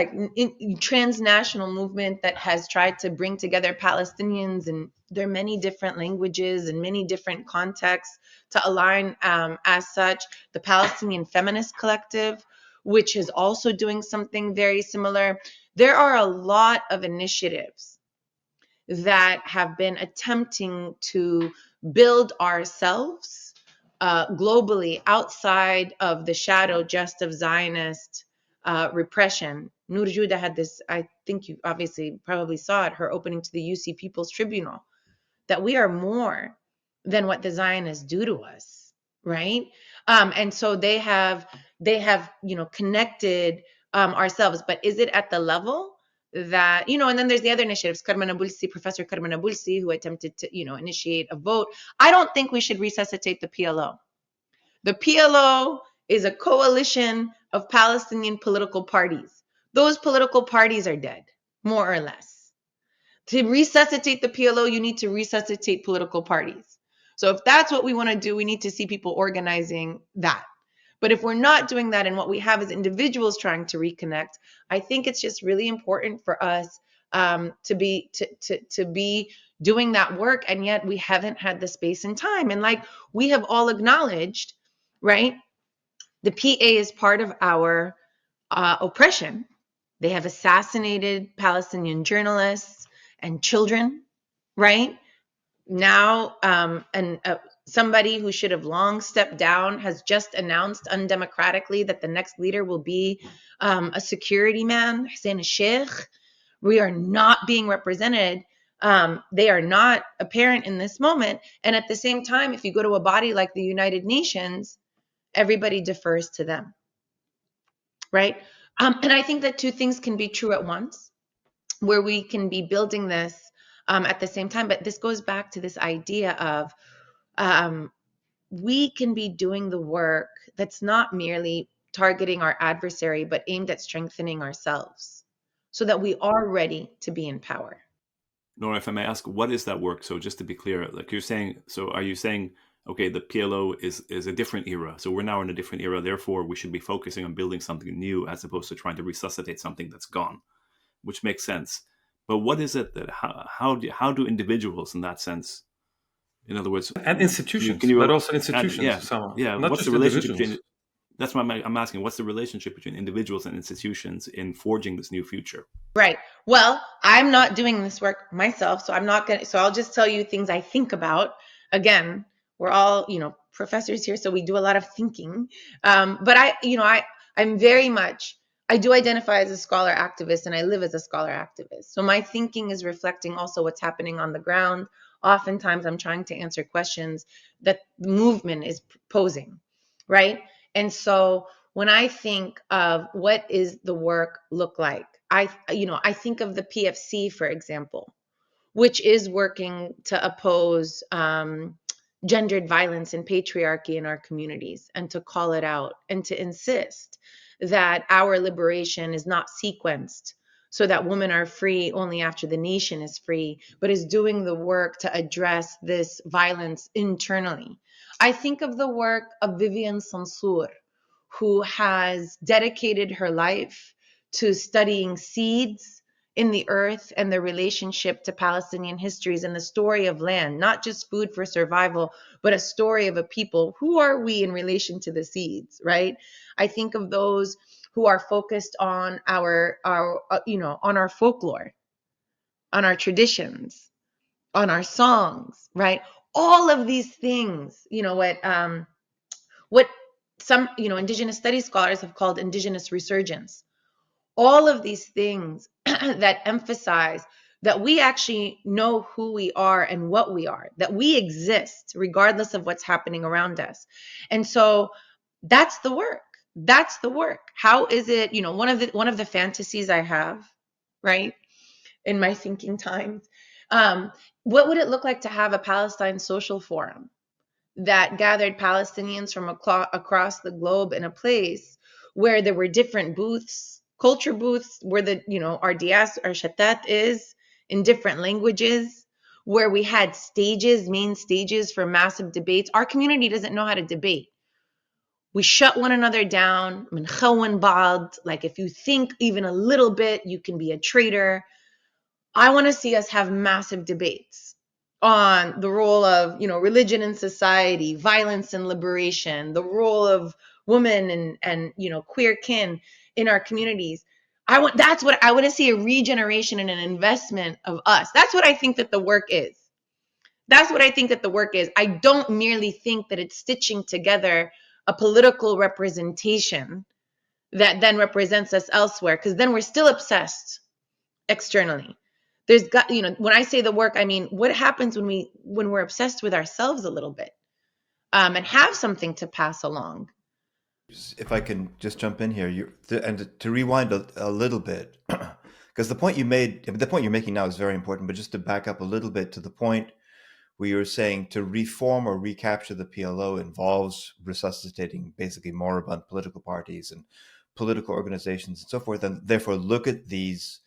transnational movement that has tried to bring together Palestinians, and there are many different languages and many different contexts to align as such. The Palestinian Feminist Collective, which is also doing something very similar. There are a lot of initiatives that have been attempting to build ourselves globally outside of the shadow just of Zionist repression. Noura had this, I think you obviously probably saw it, her opening to the UC People's Tribunal, that we are more than what the Zionists do to us, right? And so they have connected ourselves, but is it at the level that, and then there's the other initiatives, Professor Karman Abulsi, who attempted to, initiate a vote. I don't think we should resuscitate the PLO. The PLO is a coalition of Palestinian political parties. Those political parties are dead, more or less. To resuscitate the PLO, you need to resuscitate political parties. So if that's what we want to do, we need to see people organizing that. But if we're not doing that, and what we have is individuals trying to reconnect, I think it's just really important for us to be doing that work. And yet we haven't had the space and time. And like we have all acknowledged, right? The PA is part of our oppression. They have assassinated Palestinian journalists and children, right? Now, somebody who should have long stepped down has just announced undemocratically that the next leader will be a security man, Hussein Sheikh. We are not being represented. They are not apparent in this moment. And at the same time, if you go to a body like the United Nations, everybody defers to them, right? And I think that 2 things can be true at once, where we can be building this at the same time. But this goes back to this idea of we can be doing the work that's not merely targeting our adversary, but aimed at strengthening ourselves so that we are ready to be in power. Nora, if I may ask, what is that work? So just to be clear, like you're saying, so are you saying, okay, the PLO is a different era. So we're now in a different era. Therefore, we should be focusing on building something new as opposed to trying to resuscitate something that's gone, which makes sense. But what is it that how do individuals in that sense, in other words, and institutions, can you but also institutions, yeah, somehow. yeah. Not What's just the relationship individuals. That's why I'm asking, what's the relationship between individuals and institutions in forging this new future? Right. Well, I'm not doing this work myself, so I'm not going to, so I'll just tell you things I think about. Again, we're all, professors here, so we do a lot of thinking. But I'm very much, I do identify as a scholar activist, and I live as a scholar activist. So my thinking is reflecting also what's happening on the ground. Oftentimes I'm trying to answer questions that the movement is posing, right? And so when I think of what is the work look like, I think of the PFC, for example, which is working to oppose gendered violence and patriarchy in our communities, and to call it out, and to insist that our liberation is not sequenced so that women are free only after the nation is free, but is doing the work to address this violence internally. I think of the work of Vivian Sansour, who has dedicated her life to studying seeds in the earth and the relationship to Palestinian histories and the story of land, not just food for survival, but a story of a people. Who are we in relation to the seeds, right? I think of those who are focused on our on our folklore, on our traditions, on our songs, right? All of these things, what some, indigenous studies scholars have called indigenous resurgence. All of these things that emphasize that we actually know who we are and what we are, that we exist regardless of what's happening around us. And so that's the work. That's the work. How is it, one of the fantasies I have, right, in my thinking times, what would it look like to have a Palestine social forum that gathered Palestinians from across the globe in a place where there were different booths, culture booths, where our our shatat is in different languages, where we had stages, main stages for massive debates. Our community doesn't know how to debate. We shut one another down. Like, if you think even a little bit, you can be a traitor. I want to see us have massive debates on the role of, religion in society, violence and liberation, the role of women and queer kin in our communities. That's what I want to see, a regeneration and an investment of us. That's what I think that the work is. That's what I think that the work is. I don't merely think that it's stitching together a political representation that then represents us elsewhere, because then we're still obsessed externally. There's got, when I say the work, I mean, what happens when we're obsessed with ourselves a little bit, and have something to pass along. If I can just jump in here, and to rewind a little bit, because the point you're making now is very important, but just to back up a little bit to the point where you were saying to reform or recapture the PLO involves resuscitating basically moribund political parties and political organizations and so forth, and therefore look at these,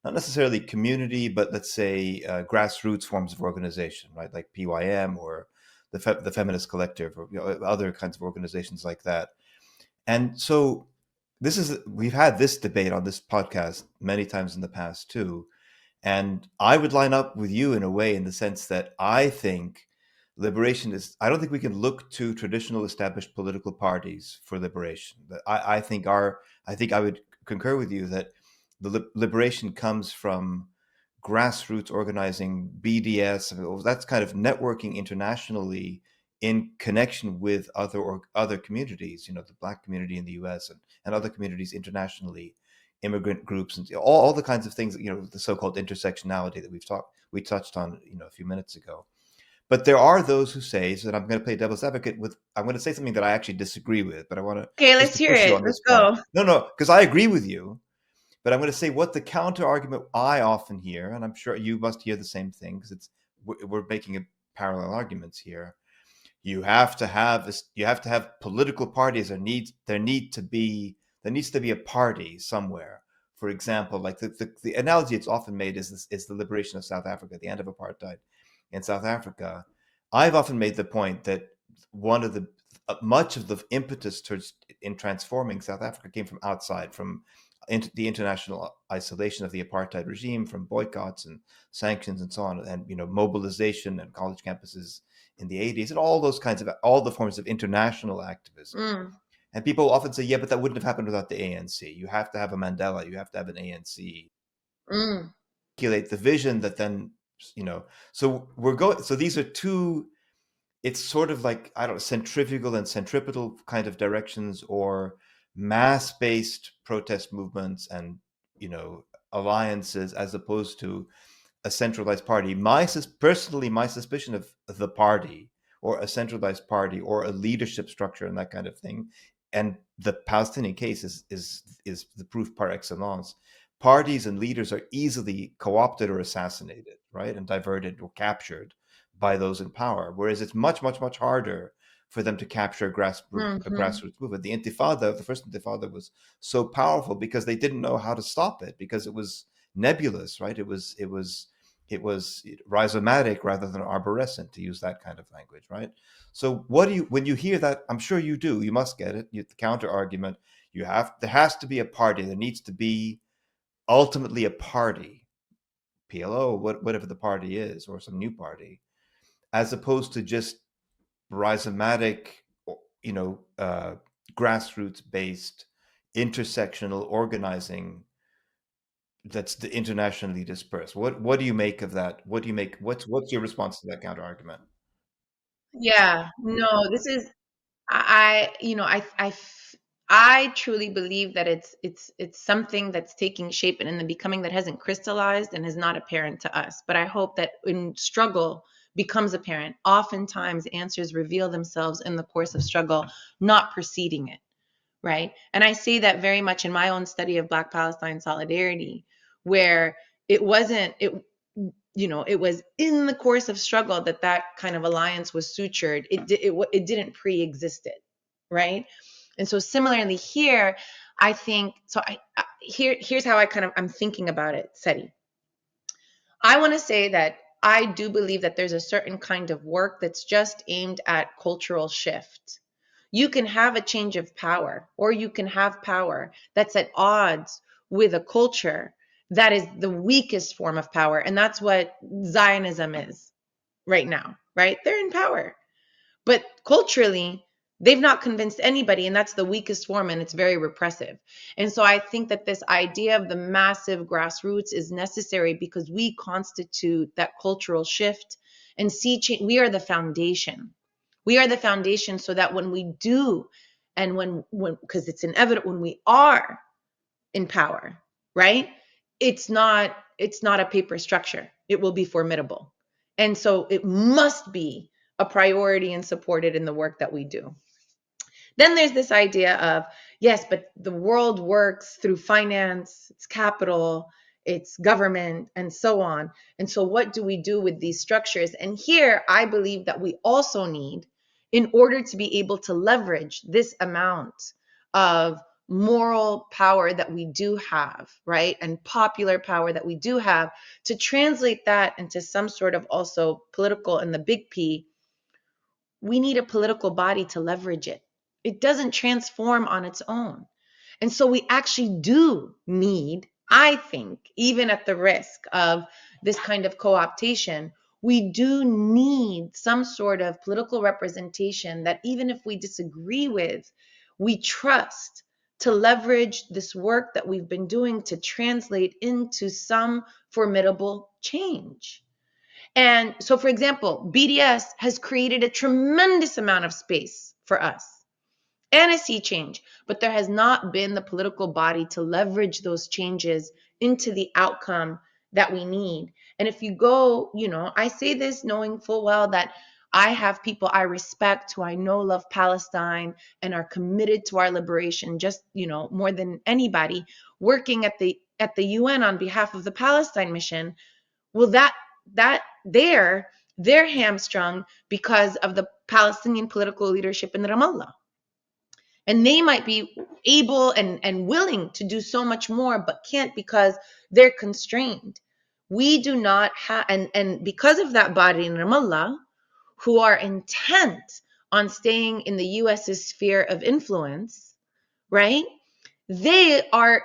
not necessarily community, but let's say grassroots forms of organization, right? Like PYM or the Feminist Collective, or other kinds of organizations like that. And so we've had this debate on this podcast many times in the past too. And I would line up with you in a way, in the sense that I think I don't think we can look to traditional established political parties for liberation. I think I would concur with you that the liberation comes from grassroots organizing, BDS. That's kind of networking internationally in connection with other communities, the Black community in the U.S. and other communities internationally, immigrant groups, and all the kinds of things, the so-called intersectionality that we touched on, a few minutes ago. But there are those who say, so that I'm going to play devil's advocate I'm going to say something that I actually disagree with, but I want to Okay, let's hear push you it. on Let's this point. go. No, because I agree with you, but I'm going to say what the counter argument I often hear, and I'm sure you must hear the same thing, because we're making parallel arguments here. You have to have political parties. There needs to be a party somewhere. For example, like the analogy it's often made is the liberation of South Africa, the end of apartheid in South Africa. I've often made the point that much of the impetus in transforming South Africa came from outside, from the international isolation of the apartheid regime, from boycotts and sanctions and so on, and mobilization and college campuses in the 80s, and all the forms of international activism. And people often say, yeah, but that wouldn't have happened without the ANC. You have to have a Mandela. You have to have an ANC. Mm. Articulate the vision that then, so so these are two, it's sort of like, I don't know, centrifugal and centripetal kind of directions, or mass-based protest movements and, alliances, as opposed to a centralized party. Personally, my suspicion of the party, or a centralized party, or a leadership structure and that kind of thing, and the Palestinian case is the proof par excellence. Parties and leaders are easily co-opted or assassinated, right, and diverted or captured by those in power. Whereas it's much, much, much harder for them to capture a grassroots movement. The first Intifada, was so powerful because they didn't know how to stop it, because it was nebulous, right? It was rhizomatic rather than arborescent, to use that kind of language, right? So when you hear that, I'm sure you do, you must get it. The counter argument, there has to be a party. There needs to be ultimately a party, PLO, whatever the party is, or some new party, as opposed to just rhizomatic, grassroots based intersectional organizing that's internationally dispersed. What do you make of that? What's your response to that counter argument? Yeah, no, this is I you know I truly believe that it's something that's taking shape and in the becoming that hasn't crystallized and is not apparent to us. But I hope that in struggle becomes apparent. Oftentimes answers reveal themselves in the course of struggle, not preceding it, right? And I say that very much in my own study of Black Palestine solidarity, where it wasn't it it was in the course of struggle that kind of alliance was sutured. It didn't pre-exist it, right? And so similarly here, I think so. Here's how I'm thinking about it, Seti. I want to say that I do believe that there's a certain kind of work that's just aimed at cultural shift. You can have a change of power, or you can have power that's at odds with a culture that is the weakest form of power. And that's what Zionism is right now, right? They're in power. But culturally, they've not convinced anybody, and that's the weakest form, and it's very repressive. And so I think that this idea of the massive grassroots is necessary because we constitute that cultural shift and see change. We are the foundation. We are the foundation so that when we do, and when because it's inevitable, when we are in power, right? It's not a paper structure. It will be formidable. And so it must be a priority and supported in the work that we do. Then there's this idea of, yes, but the world works through finance, it's capital, it's government, and so on. And so what do we do with these structures? And here I believe that we also need, in order to be able to leverage this amount of moral power that we do have, right? And popular power that we do have, to translate that into some sort of also political, and the big P, we need a political body to leverage it. It doesn't transform on its own. And so we actually do need, I think, even at the risk of this kind of co-optation, we do need some sort of political representation that, even if we disagree with, we trust, to leverage this work that we've been doing to translate into some formidable change. And so, for example, BDS has created a tremendous amount of space for us and a sea change, but there has not been the political body to leverage those changes into the outcome that we need. And if you go, I say this knowing full well that I have people I respect who I know love Palestine and are committed to our liberation, just, more than anybody, working at the UN on behalf of the Palestine mission. Well, they're hamstrung because of the Palestinian political leadership in Ramallah. And they might be able and willing to do so much more, but can't because they're constrained. We do not have, and because of that body in Ramallah, who are intent on staying in the US's sphere of influence, right? They are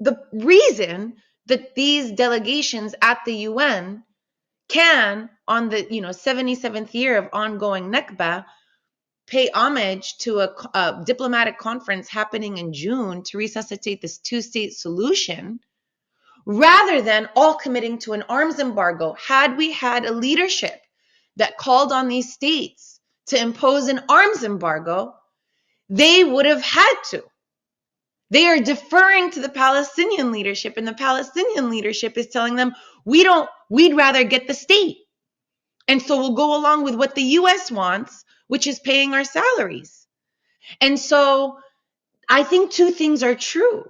the reason that these delegations at the UN can, on the 77th year of ongoing Nakba, pay homage to a diplomatic conference happening in June to resuscitate this two-state solution, rather than all committing to an arms embargo. Had we had a leadership that called on these states to impose an arms embargo, they would have had to. They are deferring to the Palestinian leadership, and the Palestinian leadership is telling them, we'd rather get the state. And so we'll go along with what the US wants, which is paying our salaries. And so I think two things are true.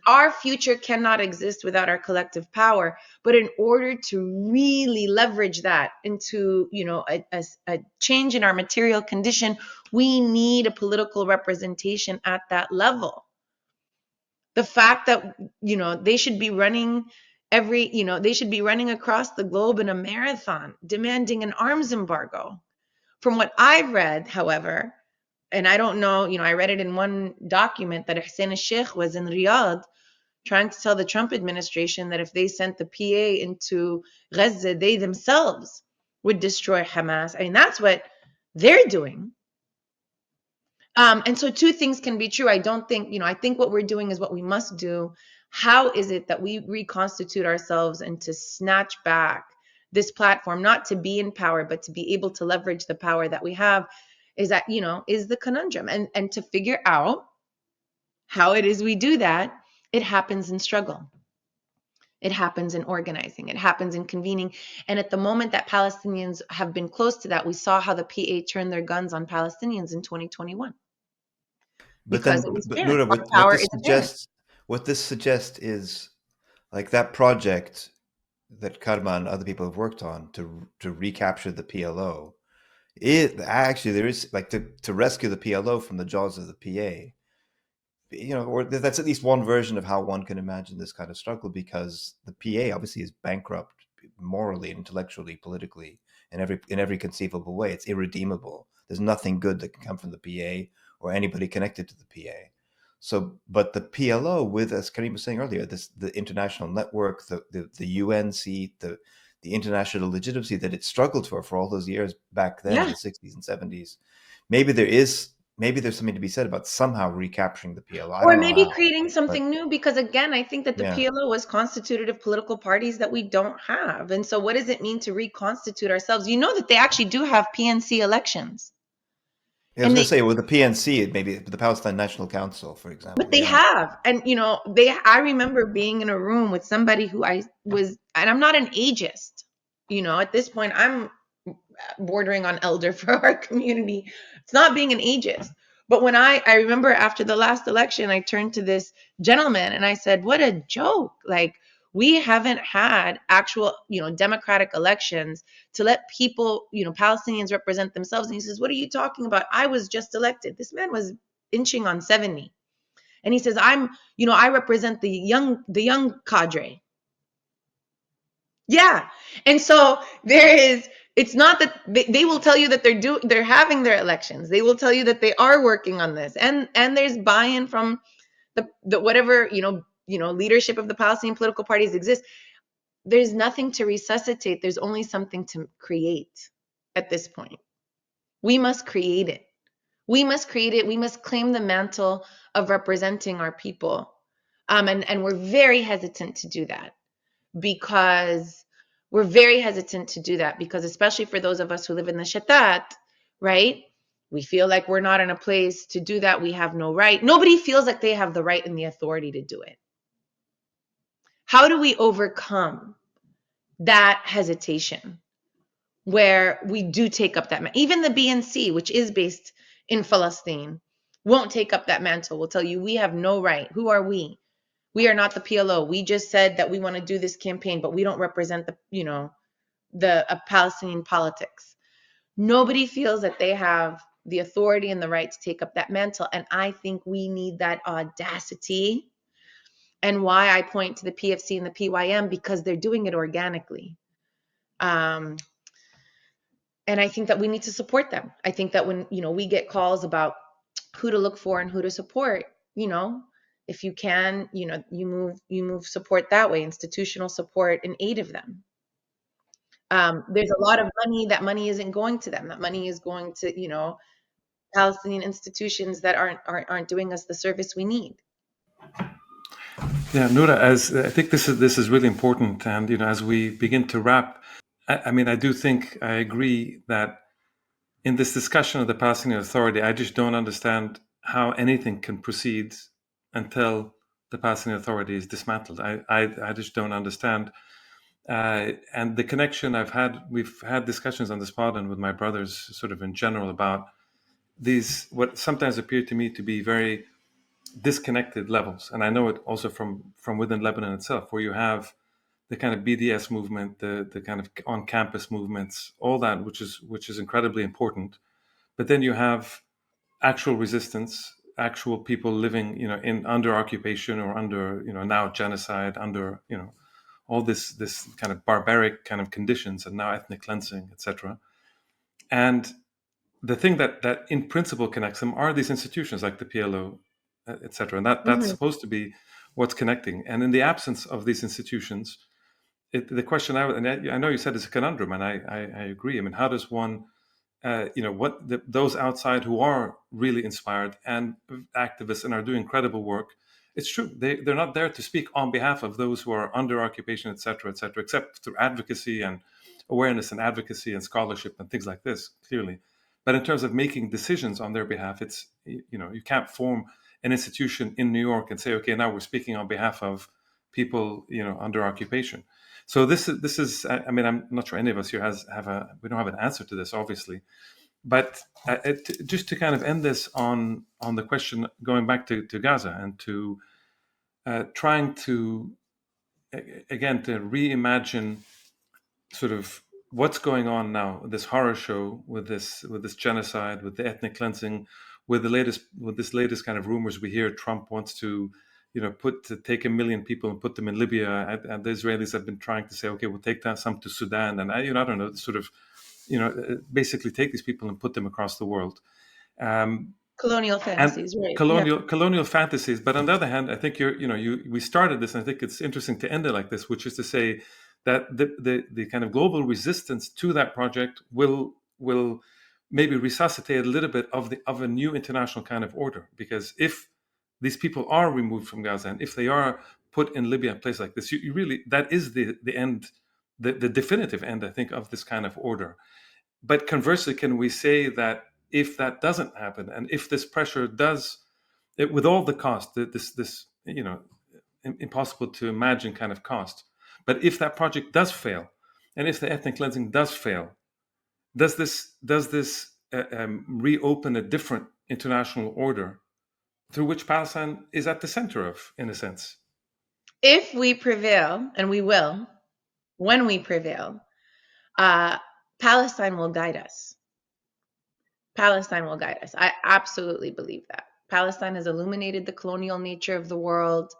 Our future cannot exist without our collective power. But in order to really leverage that into, a change in our material condition, we need a political representation at that level. The fact that, they should be running they should be running across the globe in a marathon demanding an arms embargo. From what I've read, however, and I don't know, I read it in one document that Hussein al-Sheikh was in Riyadh trying to tell the Trump administration that if they sent the PA into Gaza, they themselves would destroy Hamas. I mean, that's what they're doing. And so two things can be true. I don't think, I think what we're doing is what we must do. How is it that we reconstitute ourselves and to snatch back this platform, not to be in power, but to be able to leverage the power that we have, is that, is the conundrum. And to figure out how it is we do that, it happens in struggle. It happens in organizing. It happens in convening. And at the moment that Palestinians have been close to that, we saw how the PA turned their guns on Palestinians in 2021. But Because then, it was but apparent. Noura, Our power is apparent. what this suggests is like that project that Karma and other people have worked on to recapture the PLO. It actually, there is like to rescue the PLO from the jaws of the PA. Or that's at least one version of how one can imagine this kind of struggle, because the PA obviously is bankrupt morally, intellectually, politically, in every conceivable way. It's irredeemable. There's nothing good that can come from the PA or anybody connected to the PA. So, but the PLO, with, as Karim was saying earlier, the international network, the UN seat, the international legitimacy that it struggled for all those years back then in the 60s and 70s, maybe there's something to be said about somehow recapturing the PLO. Or maybe creating something new, because again, I think that the Yeah. PLO was constituted of political parties that we don't have. And so what does it mean to reconstitute ourselves? You know that they actually do have PNC elections. Yeah, I was going to say, with the PNC, maybe the Palestine National Council, for example. But they have. And, I remember being in a room with somebody who and I'm not an ageist. At this point, I'm bordering on elder for our community. It's not being an ageist. But when I remember after the last election, I turned to this gentleman and I said, what a joke. Like, we haven't had actual, democratic elections to let people, Palestinians represent themselves. And he says, what are you talking about? I was just elected. This man was inching on 70. And he says, I represent the young cadre. Yeah. And so it's not that they will tell you that they're having their elections. They will tell you that they are working on this. And there's buy-in from the whatever, leadership of the Palestinian political parties exists. There's nothing to resuscitate. There's only something to create at this point. We must create it. We must create it. We must claim the mantle of representing our people. And we're very hesitant to do that because especially for those of us who live in the Shatat, right? We feel like we're not in a place to do that. We have no right. Nobody feels like they have the right and the authority to do it. How do we overcome that hesitation where we do take up that? Even the BNC, which is based in Palestine, won't take up that mantle. Will tell you, we have no right. Who are we? We are not the PLO. We just said that we want to do this campaign, but we don't represent the Palestinian politics. Nobody feels that they have the authority and the right to take up that mantle. And I think we need that audacity. And why I point to the PFC and the PYM, because they're doing it organically. And I think that we need to support them. I think that when, we get calls about who to look for and who to support, if you can, you move support that way, institutional support in aid of them. There's a lot of money. That money isn't going to them. That money is going to, Palestinian institutions that aren't doing us the service we need. Yeah, Nura, as I think this is really important, and as we begin to wrap, I mean, I do think I agree that in this discussion of the Palestinian Authority, I just don't understand how anything can proceed until the Palestinian Authority is dismantled. I just don't understand. And the connection we've had discussions on this pod and with my brothers, sort of in general, about these what sometimes appear to me to be very disconnected levels. And I know it also from within Lebanon itself, where you have the kind of BDS movement, the kind of on campus movements, all that, which is incredibly important. But then you have actual resistance, actual people living, in under occupation or under, now genocide, under, all this kind of barbaric kind of conditions, and now ethnic cleansing, etc. And the thing that in principle connects them are these institutions like the PLO, etc. And that's supposed to be what's connecting. And in the absence of these institutions, the question I know you said is a conundrum, and I agree. I mean, how does one, those outside who are really inspired and activists and are doing incredible work, it's true, they're not there to speak on behalf of those who are under occupation, et cetera, except through advocacy and awareness and advocacy and scholarship and things like this, clearly. But in terms of making decisions on their behalf, it's, you can't form an institution in New York and say, okay, now we're speaking on behalf of people, under occupation. So this is. I mean, I'm not sure any of us here we don't have an answer to this, obviously, but just to kind of end this on the question, going back to Gaza and to trying to again to reimagine sort of what's going on now, this horror show with this genocide, with the ethnic cleansing, with this latest kind of rumors we hear Trump wants to take 1 million people and put them in Libya, and the Israelis have been trying to say, okay, we'll take some to Sudan, and I don't know, sort of, basically take these people and put them across the world. Colonial fantasies, right? Colonial fantasies. But on the other hand, I think we started this, and I think it's interesting to end it like this, which is to say that the kind of global resistance to that project will maybe resuscitate a little bit of a new international kind of order, because if these people are removed from Gaza, and if they are put in Libya, a place like this, you really, that is the end, the definitive end, I think, of this kind of order. But conversely, can we say that if that doesn't happen, and if this pressure does, with all the cost, this impossible to imagine kind of cost, but if that project does fail, and if the ethnic cleansing does fail, does this reopen a different international order through which Palestine is at the center of, in a sense? If we prevail, and we will, when we prevail, Palestine will guide us. Palestine will guide us. I absolutely believe that. Palestine has illuminated the colonial nature of the world.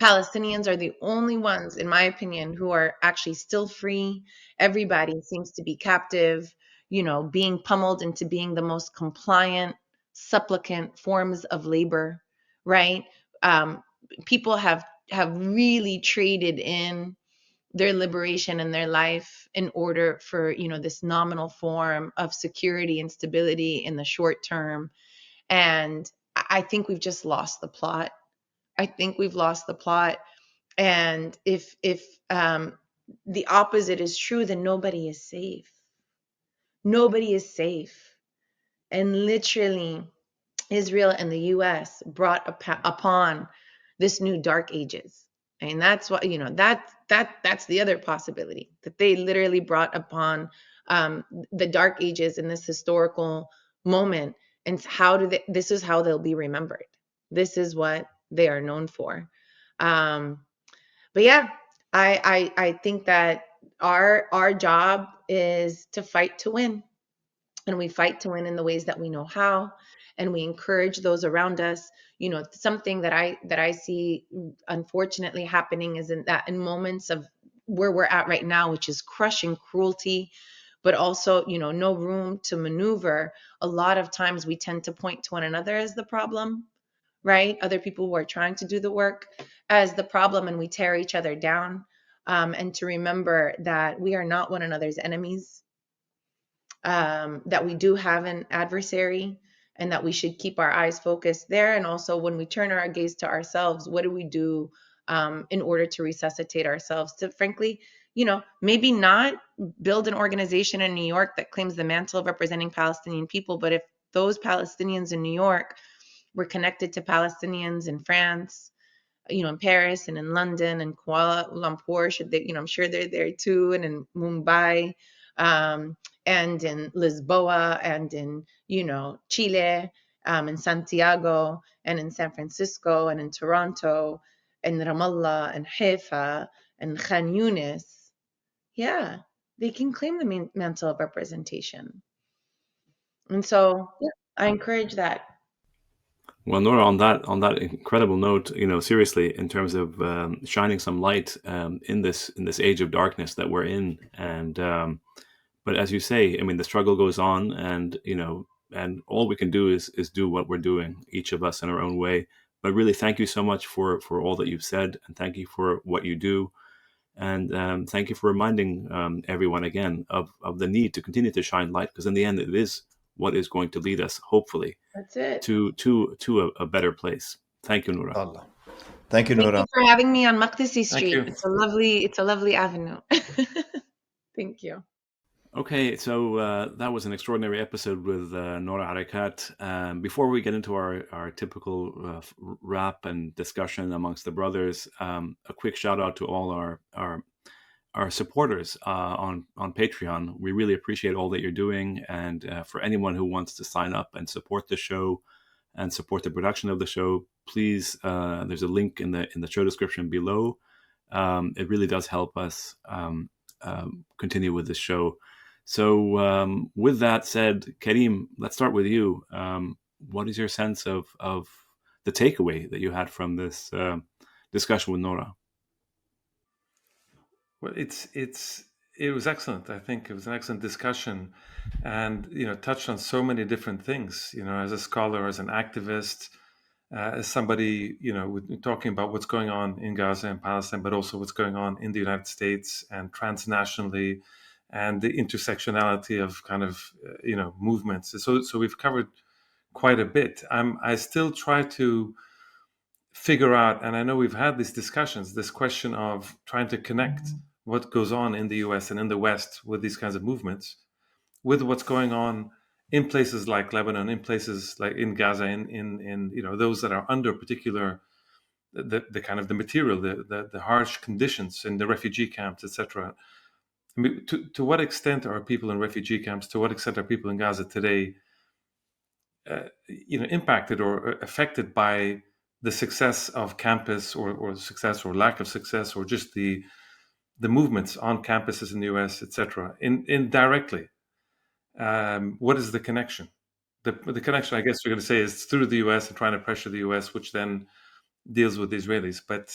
Palestinians are the only ones, in my opinion, who are actually still free. Everybody seems to be captive, being pummeled into being the most compliant, supplicant forms of labor, right? People have really traded in their liberation and their life in order for this nominal form of security and stability in the short term. And I think we've just lost the plot. I think we've lost the plot. And if the opposite is true, then nobody is safe. Nobody is safe. And literally, Israel and the US brought upon this new dark ages. And that's what, that's the other possibility, that they literally brought upon the dark ages in this historical moment. And this is how they'll be remembered. This is what they are known for. But yeah, I think that our job is to fight to win. And we fight to win in the ways that we know how, and we encourage those around us. Something that I see unfortunately happening is in moments of where we're at right now, which is crushing cruelty, but also no room to maneuver. A lot of times we tend to point to one another as the problem, right? Other people who are trying to do the work as the problem, and we tear each other down. and to remember that we are not one another's enemies, that we do have an adversary, and that we should keep our eyes focused there. And also, when we turn our gaze to ourselves, what do we do in order to resuscitate ourselves? To frankly, maybe not build an organization in New York that claims the mantle of representing Palestinian people, but if those Palestinians in New York were connected to Palestinians in France, in Paris and in London and Kuala Lumpur, should they, I'm sure they're there too, and in Mumbai, and in Lisboa, and in, Chile, in Santiago, and in San Francisco, and in Toronto, and Ramallah, and Haifa, and Khan Yunis. Yeah, they can claim the mantle of representation. And so, yeah, I encourage that. Well, Nora, on that incredible note, seriously, in terms of shining some light in this age of darkness that we're in, and but as you say, I mean, the struggle goes on, and and all we can do is do what we're doing, each of us in our own way. But really, thank you so much for all that you've said, and thank you for what you do, and thank you for reminding everyone again of the need to continue to shine light, because in the end, it is what is going to lead us, hopefully, That's it. to a better place. Thank you, Nura. Allah. Thank you, Thank Noura. you for having me on Thank MakdisiStreet. you. It's a lovely avenue. Thank you. Okay, so that was an extraordinary episode with Noura Erakat. Before we get into our typical rap and discussion amongst the brothers, a quick shout out to all our supporters on Patreon. We really appreciate all that you're doing, and for anyone who wants to sign up and support the show and support the production of the show, please, there's a link in the show description below. It really does help us continue with this show. So with that said, Karim, let's start with you. What is your sense of the takeaway that you had from this discussion with Nora? Well, it was excellent. I think it was an excellent discussion, and touched on so many different things. As a scholar, as an activist, as somebody talking about what's going on in Gaza and Palestine, but also what's going on in the United States and transnationally, and the intersectionality of kind of movements. So we've covered quite a bit. I still try to figure out, and I know we've had these discussions, this question of trying to connect what goes on in the US and in the West with these kinds of movements with what's going on in places like Lebanon, in places like in Gaza, in those that are under particular the kind of the material, the harsh conditions in the refugee camps, etc. I mean, to what extent are people in refugee camps? To what extent are people in Gaza today, impacted or affected by the success of campus, or success or lack of success, or just the movements on campuses in the US, etc. Indirectly, what is the connection? The connection, I guess you're going to say, is through the US and trying to pressure the US, which then deals with the Israelis. But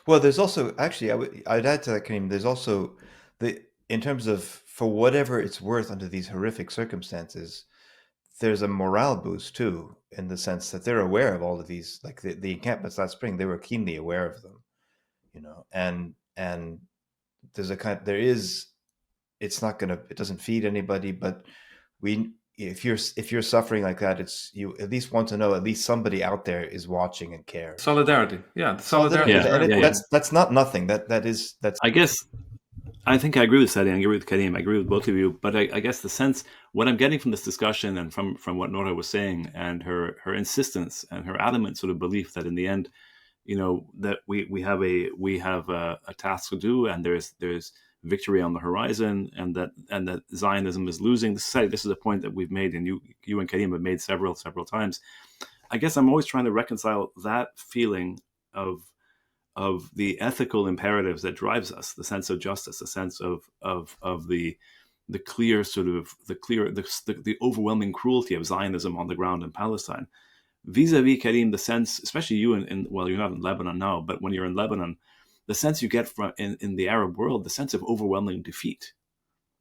Well, there's also actually I'd add to that, Kareem. There's also in terms of, for whatever it's worth under these horrific circumstances, there's a morale boost too, in the sense that they're aware of all of these, like the encampments last spring. They were keenly aware of them, and there's it doesn't feed anybody, but if you're suffering like that, you at least want to know at least somebody out there is watching and cares. Solidarity, solidarity. Yeah. That's not nothing. That's. I think I agree with Sadi, I agree with Karim, I agree with both of you. But I guess the sense, what I'm getting from this discussion and from what Nora was saying, and her insistence and her adamant sort of belief that in the end, that we have a task to do, and there's victory on the horizon, and that Zionism is losing. This is a point that we've made, and you and Karim have made several times. I guess I'm always trying to reconcile that feeling of the ethical imperatives that drives us, the sense of justice, the sense of the clear sort of the overwhelming cruelty of Zionism on the ground in Palestine, vis-a-vis, Karim, the sense, especially you well, you're not in Lebanon now, but when you're in Lebanon, the sense you get from in the Arab world, the sense of overwhelming defeat.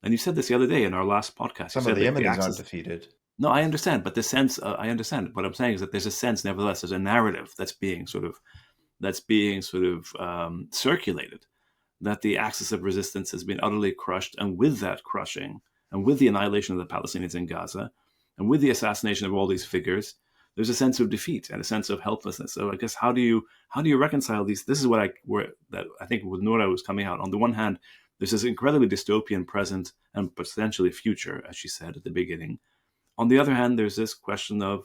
And you said this the other day in our last podcast. Some of the Yemenis aren't defeated. No, I understand, but the sense, I understand. What I'm saying is that there's a sense, nevertheless, there's a narrative that's being sort of circulated, that the axis of resistance has been utterly crushed, and with that crushing, and with the annihilation of the Palestinians in Gaza, and with the assassination of all these figures, there's a sense of defeat and a sense of helplessness. So I guess how do you reconcile these? This is what I think with Noura was coming out. On the one hand, there's this incredibly dystopian present and potentially future, as she said at the beginning. On the other hand, there's this question of,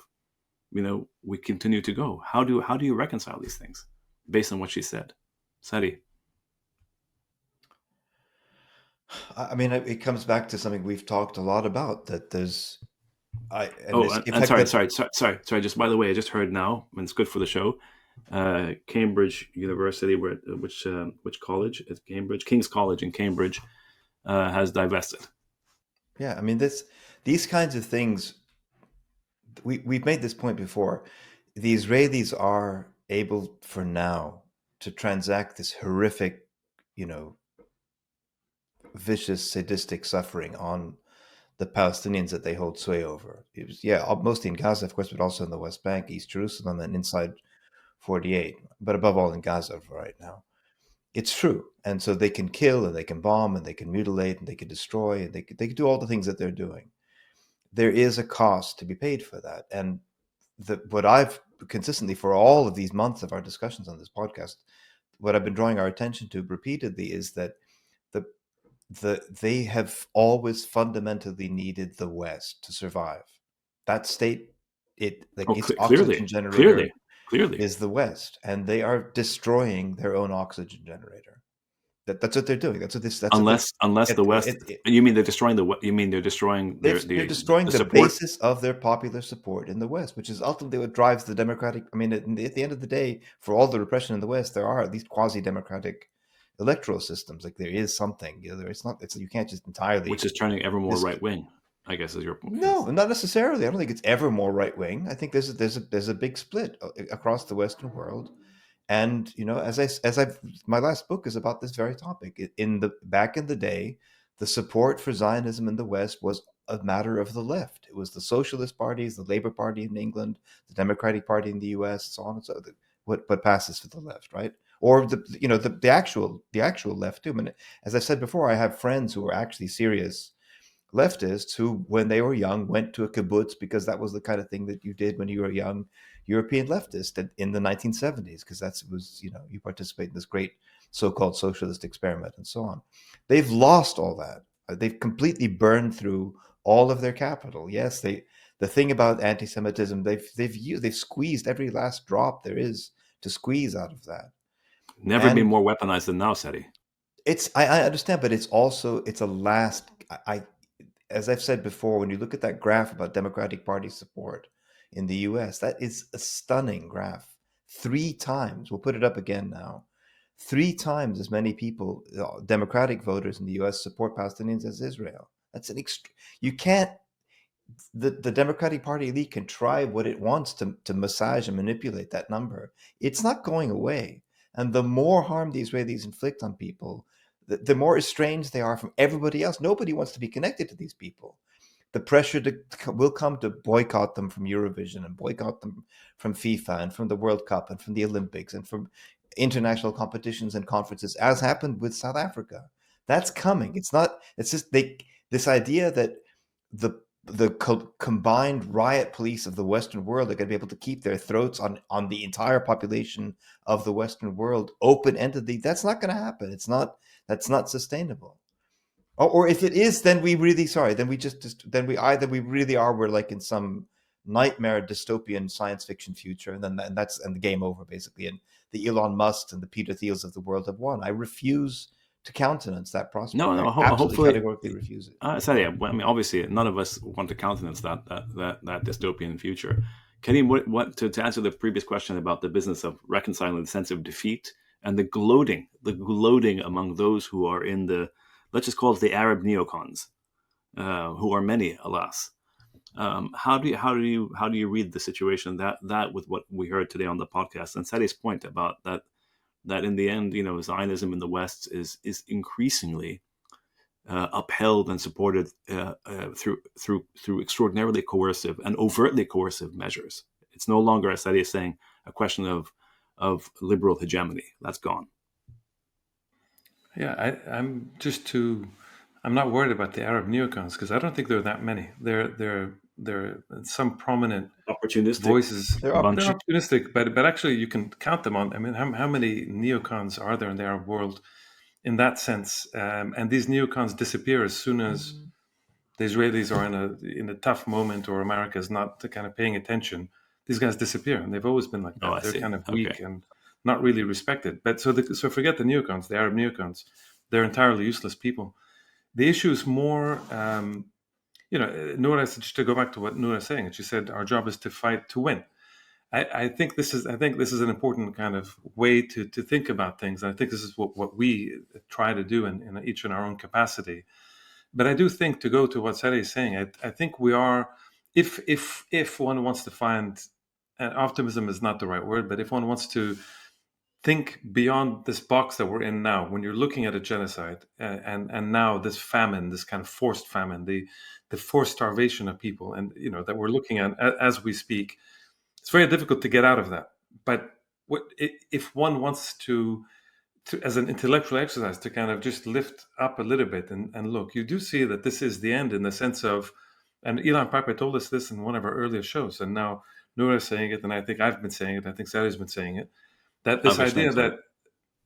we continue to go. How do you reconcile these things based on what she said? Sadi. I mean, it comes back to something we've talked a lot about, that there's sorry. Just by the way, I just heard now, and it's good for the show. Cambridge University, which college? It's Cambridge, King's College in Cambridge, has divested. Yeah, I mean, these kinds of things. We've made this point before. The Israelis are able, for now, to transact this horrific, vicious, sadistic suffering on the Palestinians that they hold sway over. It was, mostly in Gaza, of course, but also in the West Bank, East Jerusalem, and inside 48, but above all in Gaza for right now. It's true. And so they can kill, and they can bomb, and they can mutilate, and they can destroy, and they can do all the things that they're doing. There is a cost to be paid for that. And what I've consistently, for all of these months of our discussions on this podcast, what I've been drawing our attention to repeatedly is that they have always fundamentally needed the West to survive. That state, its oxygen generator clearly is the West, and they are destroying their own oxygen generator. That's what they're doing. That's unless the West. You mean they're destroying they're destroying they're destroying the basis of their popular support in the West, which is ultimately what drives the democratic. I mean, at the end of the day, for all the repression in the West, there are at least quasi-democratic electoral systems. Like, there is something. You can't just entirely. Which is turning ever more right wing, I guess, is your point. No, not necessarily. I don't think it's ever more right wing. I think there's a big split across the Western world. And my last book is about this very topic. Back in the day, the support for Zionism in the West was a matter of the left. It was the socialist parties, the Labour Party in England, the Democratic Party in the U.S., so on and so on. What passes for the left, right? Or the actual left too. I mean, as I said before, I have friends who are actually serious leftists who, when they were young, went to a kibbutz because that was the kind of thing that you did when you were a young European leftist in the 1970s, because you participate in this great so-called socialist experiment and so on. They've lost all that. They've completely burned through all of their capital. Yes, the thing about anti-Semitism, they've squeezed every last drop there is to squeeze out of that. Never been more weaponized than now, Sadi. I understand, but it's a last. As I've said before, when you look at that graph about Democratic Party support in the U.S., that is a stunning graph. 3 times, we'll put it up again now, 3 times as many people, Democratic voters in the U.S., support Palestinians as Israel. That's you can't. The Democratic Party elite can try what it wants to massage and manipulate that number. It's not going away. And the more harm the Israelis inflict on people, the more estranged they are from everybody else. Nobody wants to be connected to these people. The pressure will come to boycott them from Eurovision, and boycott them from FIFA and from the World Cup and from the Olympics and from international competitions and conferences, as happened with South Africa. That's coming. It's just this idea that the combined riot police of the Western world are going to be able to keep their throats on the entire population of the Western world open-endedly. That's not going to happen. That's not sustainable. Or if it is, then we really we're like in some nightmare dystopian science fiction future, and that's the game over basically. And the Elon Musks and the Peter Thiels of the world have won. I refuse to countenance that prospect. No, hopefully categorically refuse it. Sorry, I mean, obviously, none of us want to countenance that dystopian future. Karim, what to answer the previous question about the business of reconciling the sense of defeat and the gloating among those who are in let's just call it the Arab neocons, who are many, alas. How do you read the situation that with what we heard today on the podcast, and Sadi's point about that in the end, Zionism in the West is increasingly upheld and supported through extraordinarily coercive and overtly coercive measures. It's no longer, as Sadi is saying, a question of liberal hegemony. That's gone. Yeah, I'm not worried about the Arab neocons because I don't think there are that many. They're some prominent Opportunistic voices. They're They're bunch. opportunistic, but actually you can count them on. I mean, how many neocons are there in the Arab world in that sense? And these neocons disappear as soon as the Israelis are in a tough moment or America is not kind of paying attention. These guys disappear, and they've always been like Oh, that. I They're see. kind of Okay. weak and not really respected. But so forget the neocons, the Arab neocons. They're entirely useless people. The issue is more, Noura, just to go back to what Noura is saying, she said our job is to fight to win. I think this is an important kind of way to think about things. And I think this is what we try to do in each in our own capacity. But I do think, to go to what Sari is saying, I think we are, if one wants to find, and optimism is not the right word, but if one wants to think beyond this box that we're in now, when you're looking at a genocide and now this famine, this kind of forced famine, the forced starvation of people, and that we're looking at as we speak, it's very difficult to get out of that. But if one wants to as an intellectual exercise, to kind of just lift up a little bit and look, you do see that this is the end in the sense of, and Ilan Pape told us this in one of our earlier shows, and now Noura is saying it, and I think I've been saying it, I think Sari's been saying it, that this idea that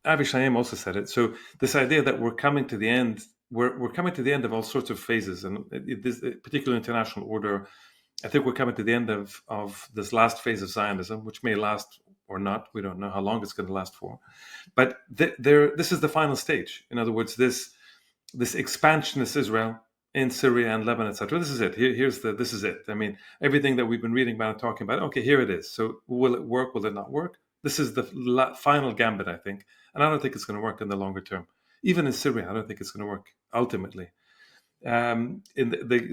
Avi Shlaim also said it. So this idea that we're coming to the end, we're coming to the end of all sorts of phases, and this particular international order, I think we're coming to the end of this last phase of Zionism, which may last or not. We don't know how long it's going to last for. But this is the final stage. In other words, this expansionist Israel in Syria and Lebanon, etc. This is it. This is it. I mean, everything that we've been reading about and talking about. Okay, here it is. So will it work? Will it not work? This is the final gambit, I think, and I don't think it's going to work in the longer term. Even in Syria, I don't think it's going to work ultimately. In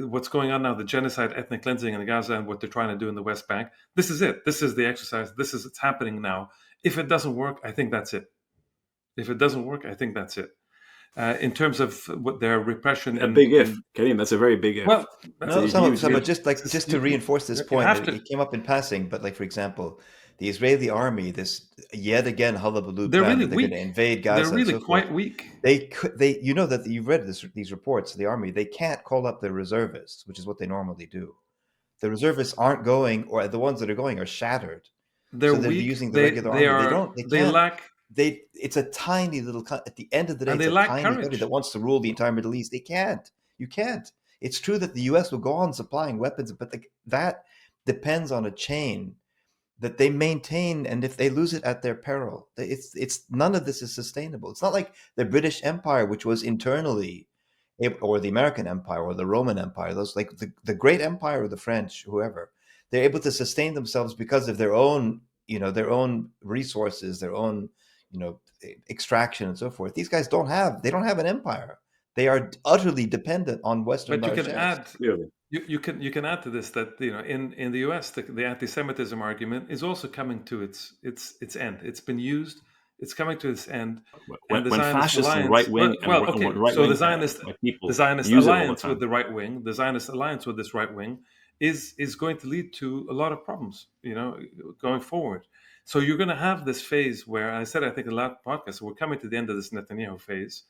what's going on now, the genocide, ethnic cleansing in Gaza, and what they're trying to do in the West Bank. This is it. This is the exercise. It's happening now. If it doesn't work, I think that's it. If it doesn't work, I think that's it. In terms of what their repression, a big if, Karim, that's a very big if. Well, no, but just to reinforce this point, it came up in passing. But like, for example, the Israeli army, this yet again hullabaloo they're plan really that they're weak. going to invade Gaza. They're really and so quite forth. weak. They that you've read these reports. The army, they can't call up their reservists, which is what they normally do. The reservists aren't going, or the ones that are going are shattered. They're so weak. Using the regular army. They lack. It's a tiny little. At the end of the day, it's a tiny courage. country that wants to rule the entire Middle East. They can't. You can't. It's true that the U.S. will go on supplying weapons, but that depends on a chain that they maintain, and if they lose it at their peril, it's none of this is sustainable. It's not like the British Empire, which was internally, or the American Empire, or the Roman Empire. Those, like the great empire, or the French, whoever, they're able to sustain themselves because of their own resources, their own extraction and so forth. These guys don't have an empire. They are utterly dependent on Western. But you can add. You can add to this that in the US the anti-Semitism argument is also coming to its end. It's been used. It's coming to its end. When fascists and right wing, so the Zionist alliance with the right wing, the Zionist alliance with this right wing, is going to lead to a lot of problems. Going forward. So you're going to have this phase where I said, I think in the last podcast, we're coming to the end of this Netanyahu phase.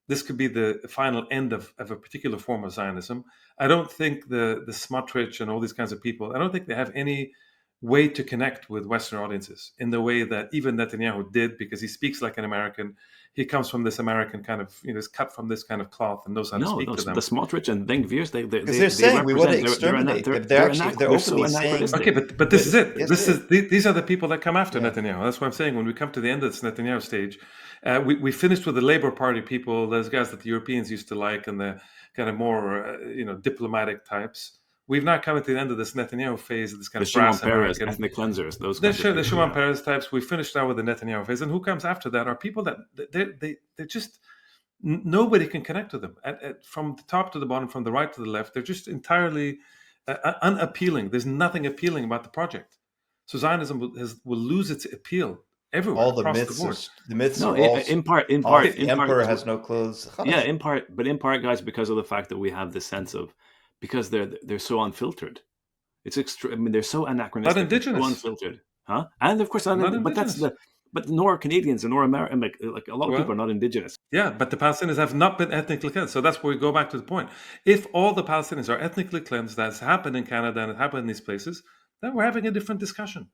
This could be the final end of a particular form of Zionism. I don't think the Smotrich and all these kinds of people, I don't think they have any way to connect with Western audiences in the way that even Netanyahu did, because he speaks like an American. He comes from this American kind of, is cut from this kind of cloth and knows how to speak to them. The Smotrich and Ben-Gvir's, they're saying we want to exterminate. They're openly saying. Okay, but this is it. These are the people that come after Netanyahu. That's what I'm saying. When we come to the end of this Netanyahu stage, we finished with the Labour Party people, those guys that the Europeans used to like, and the kind of more diplomatic types. We've now come to the end of this Netanyahu phase, this kind of brass American ethnic cleansers. Those the Shimon Peres types. We finished now with the Netanyahu phase, and who comes after that are people that they just nobody can connect to them from the top to the bottom, from the right to the left. They're just entirely unappealing. There's nothing appealing about the project. So Zionism will lose its appeal everywhere. All the across myths, the board. The myths. No, are in part, the emperor has no clothes. Yeah, in part, guys, because of the fact that we have this sense of. Because they're so unfiltered, it's extreme. I mean, they're so anachronistic, not indigenous, so unfiltered, huh? And of course, but But nor Canadians and nor American, like a lot of people are not indigenous. Yeah, but the Palestinians have not been ethnically cleansed. So that's where we go back to the point. If all the Palestinians are ethnically cleansed, that's happened in Canada and it happened in these places, then we're having a different discussion.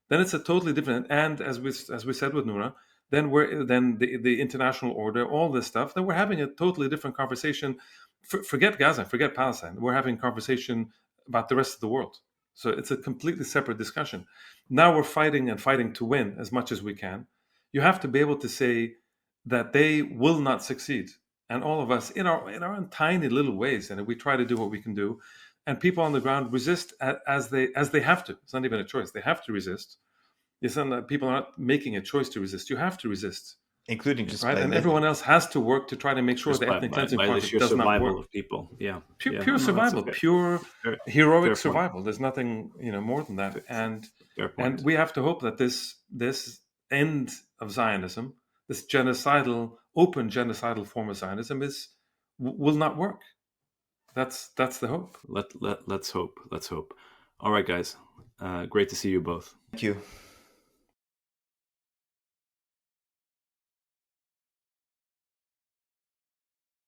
Then it's a totally different. And as we said with Nura, then the international order, all this stuff. Then we're having a totally different conversation. Forget Gaza, forget Palestine. We're having a conversation about the rest of the world. So it's a completely separate discussion. Now we're fighting and fighting to win as much as we can. You have to be able to say that they will not succeed, and all of us in our own tiny little ways, and we try to do what we can do, and people on the ground resist as they have to. It's not even a choice; they have to resist. It's not that people are not making a choice to resist. You have to resist, including just right, and everyone else has to work to try to make sure the ethnic cleansing project does not work. Of people, pure survival, pure heroic survival. There's nothing more than that, and we have to hope that this end of Zionism, this open genocidal form of Zionism, will not work. That's the hope. Let's hope. All right, guys. Great to see you both. Thank you.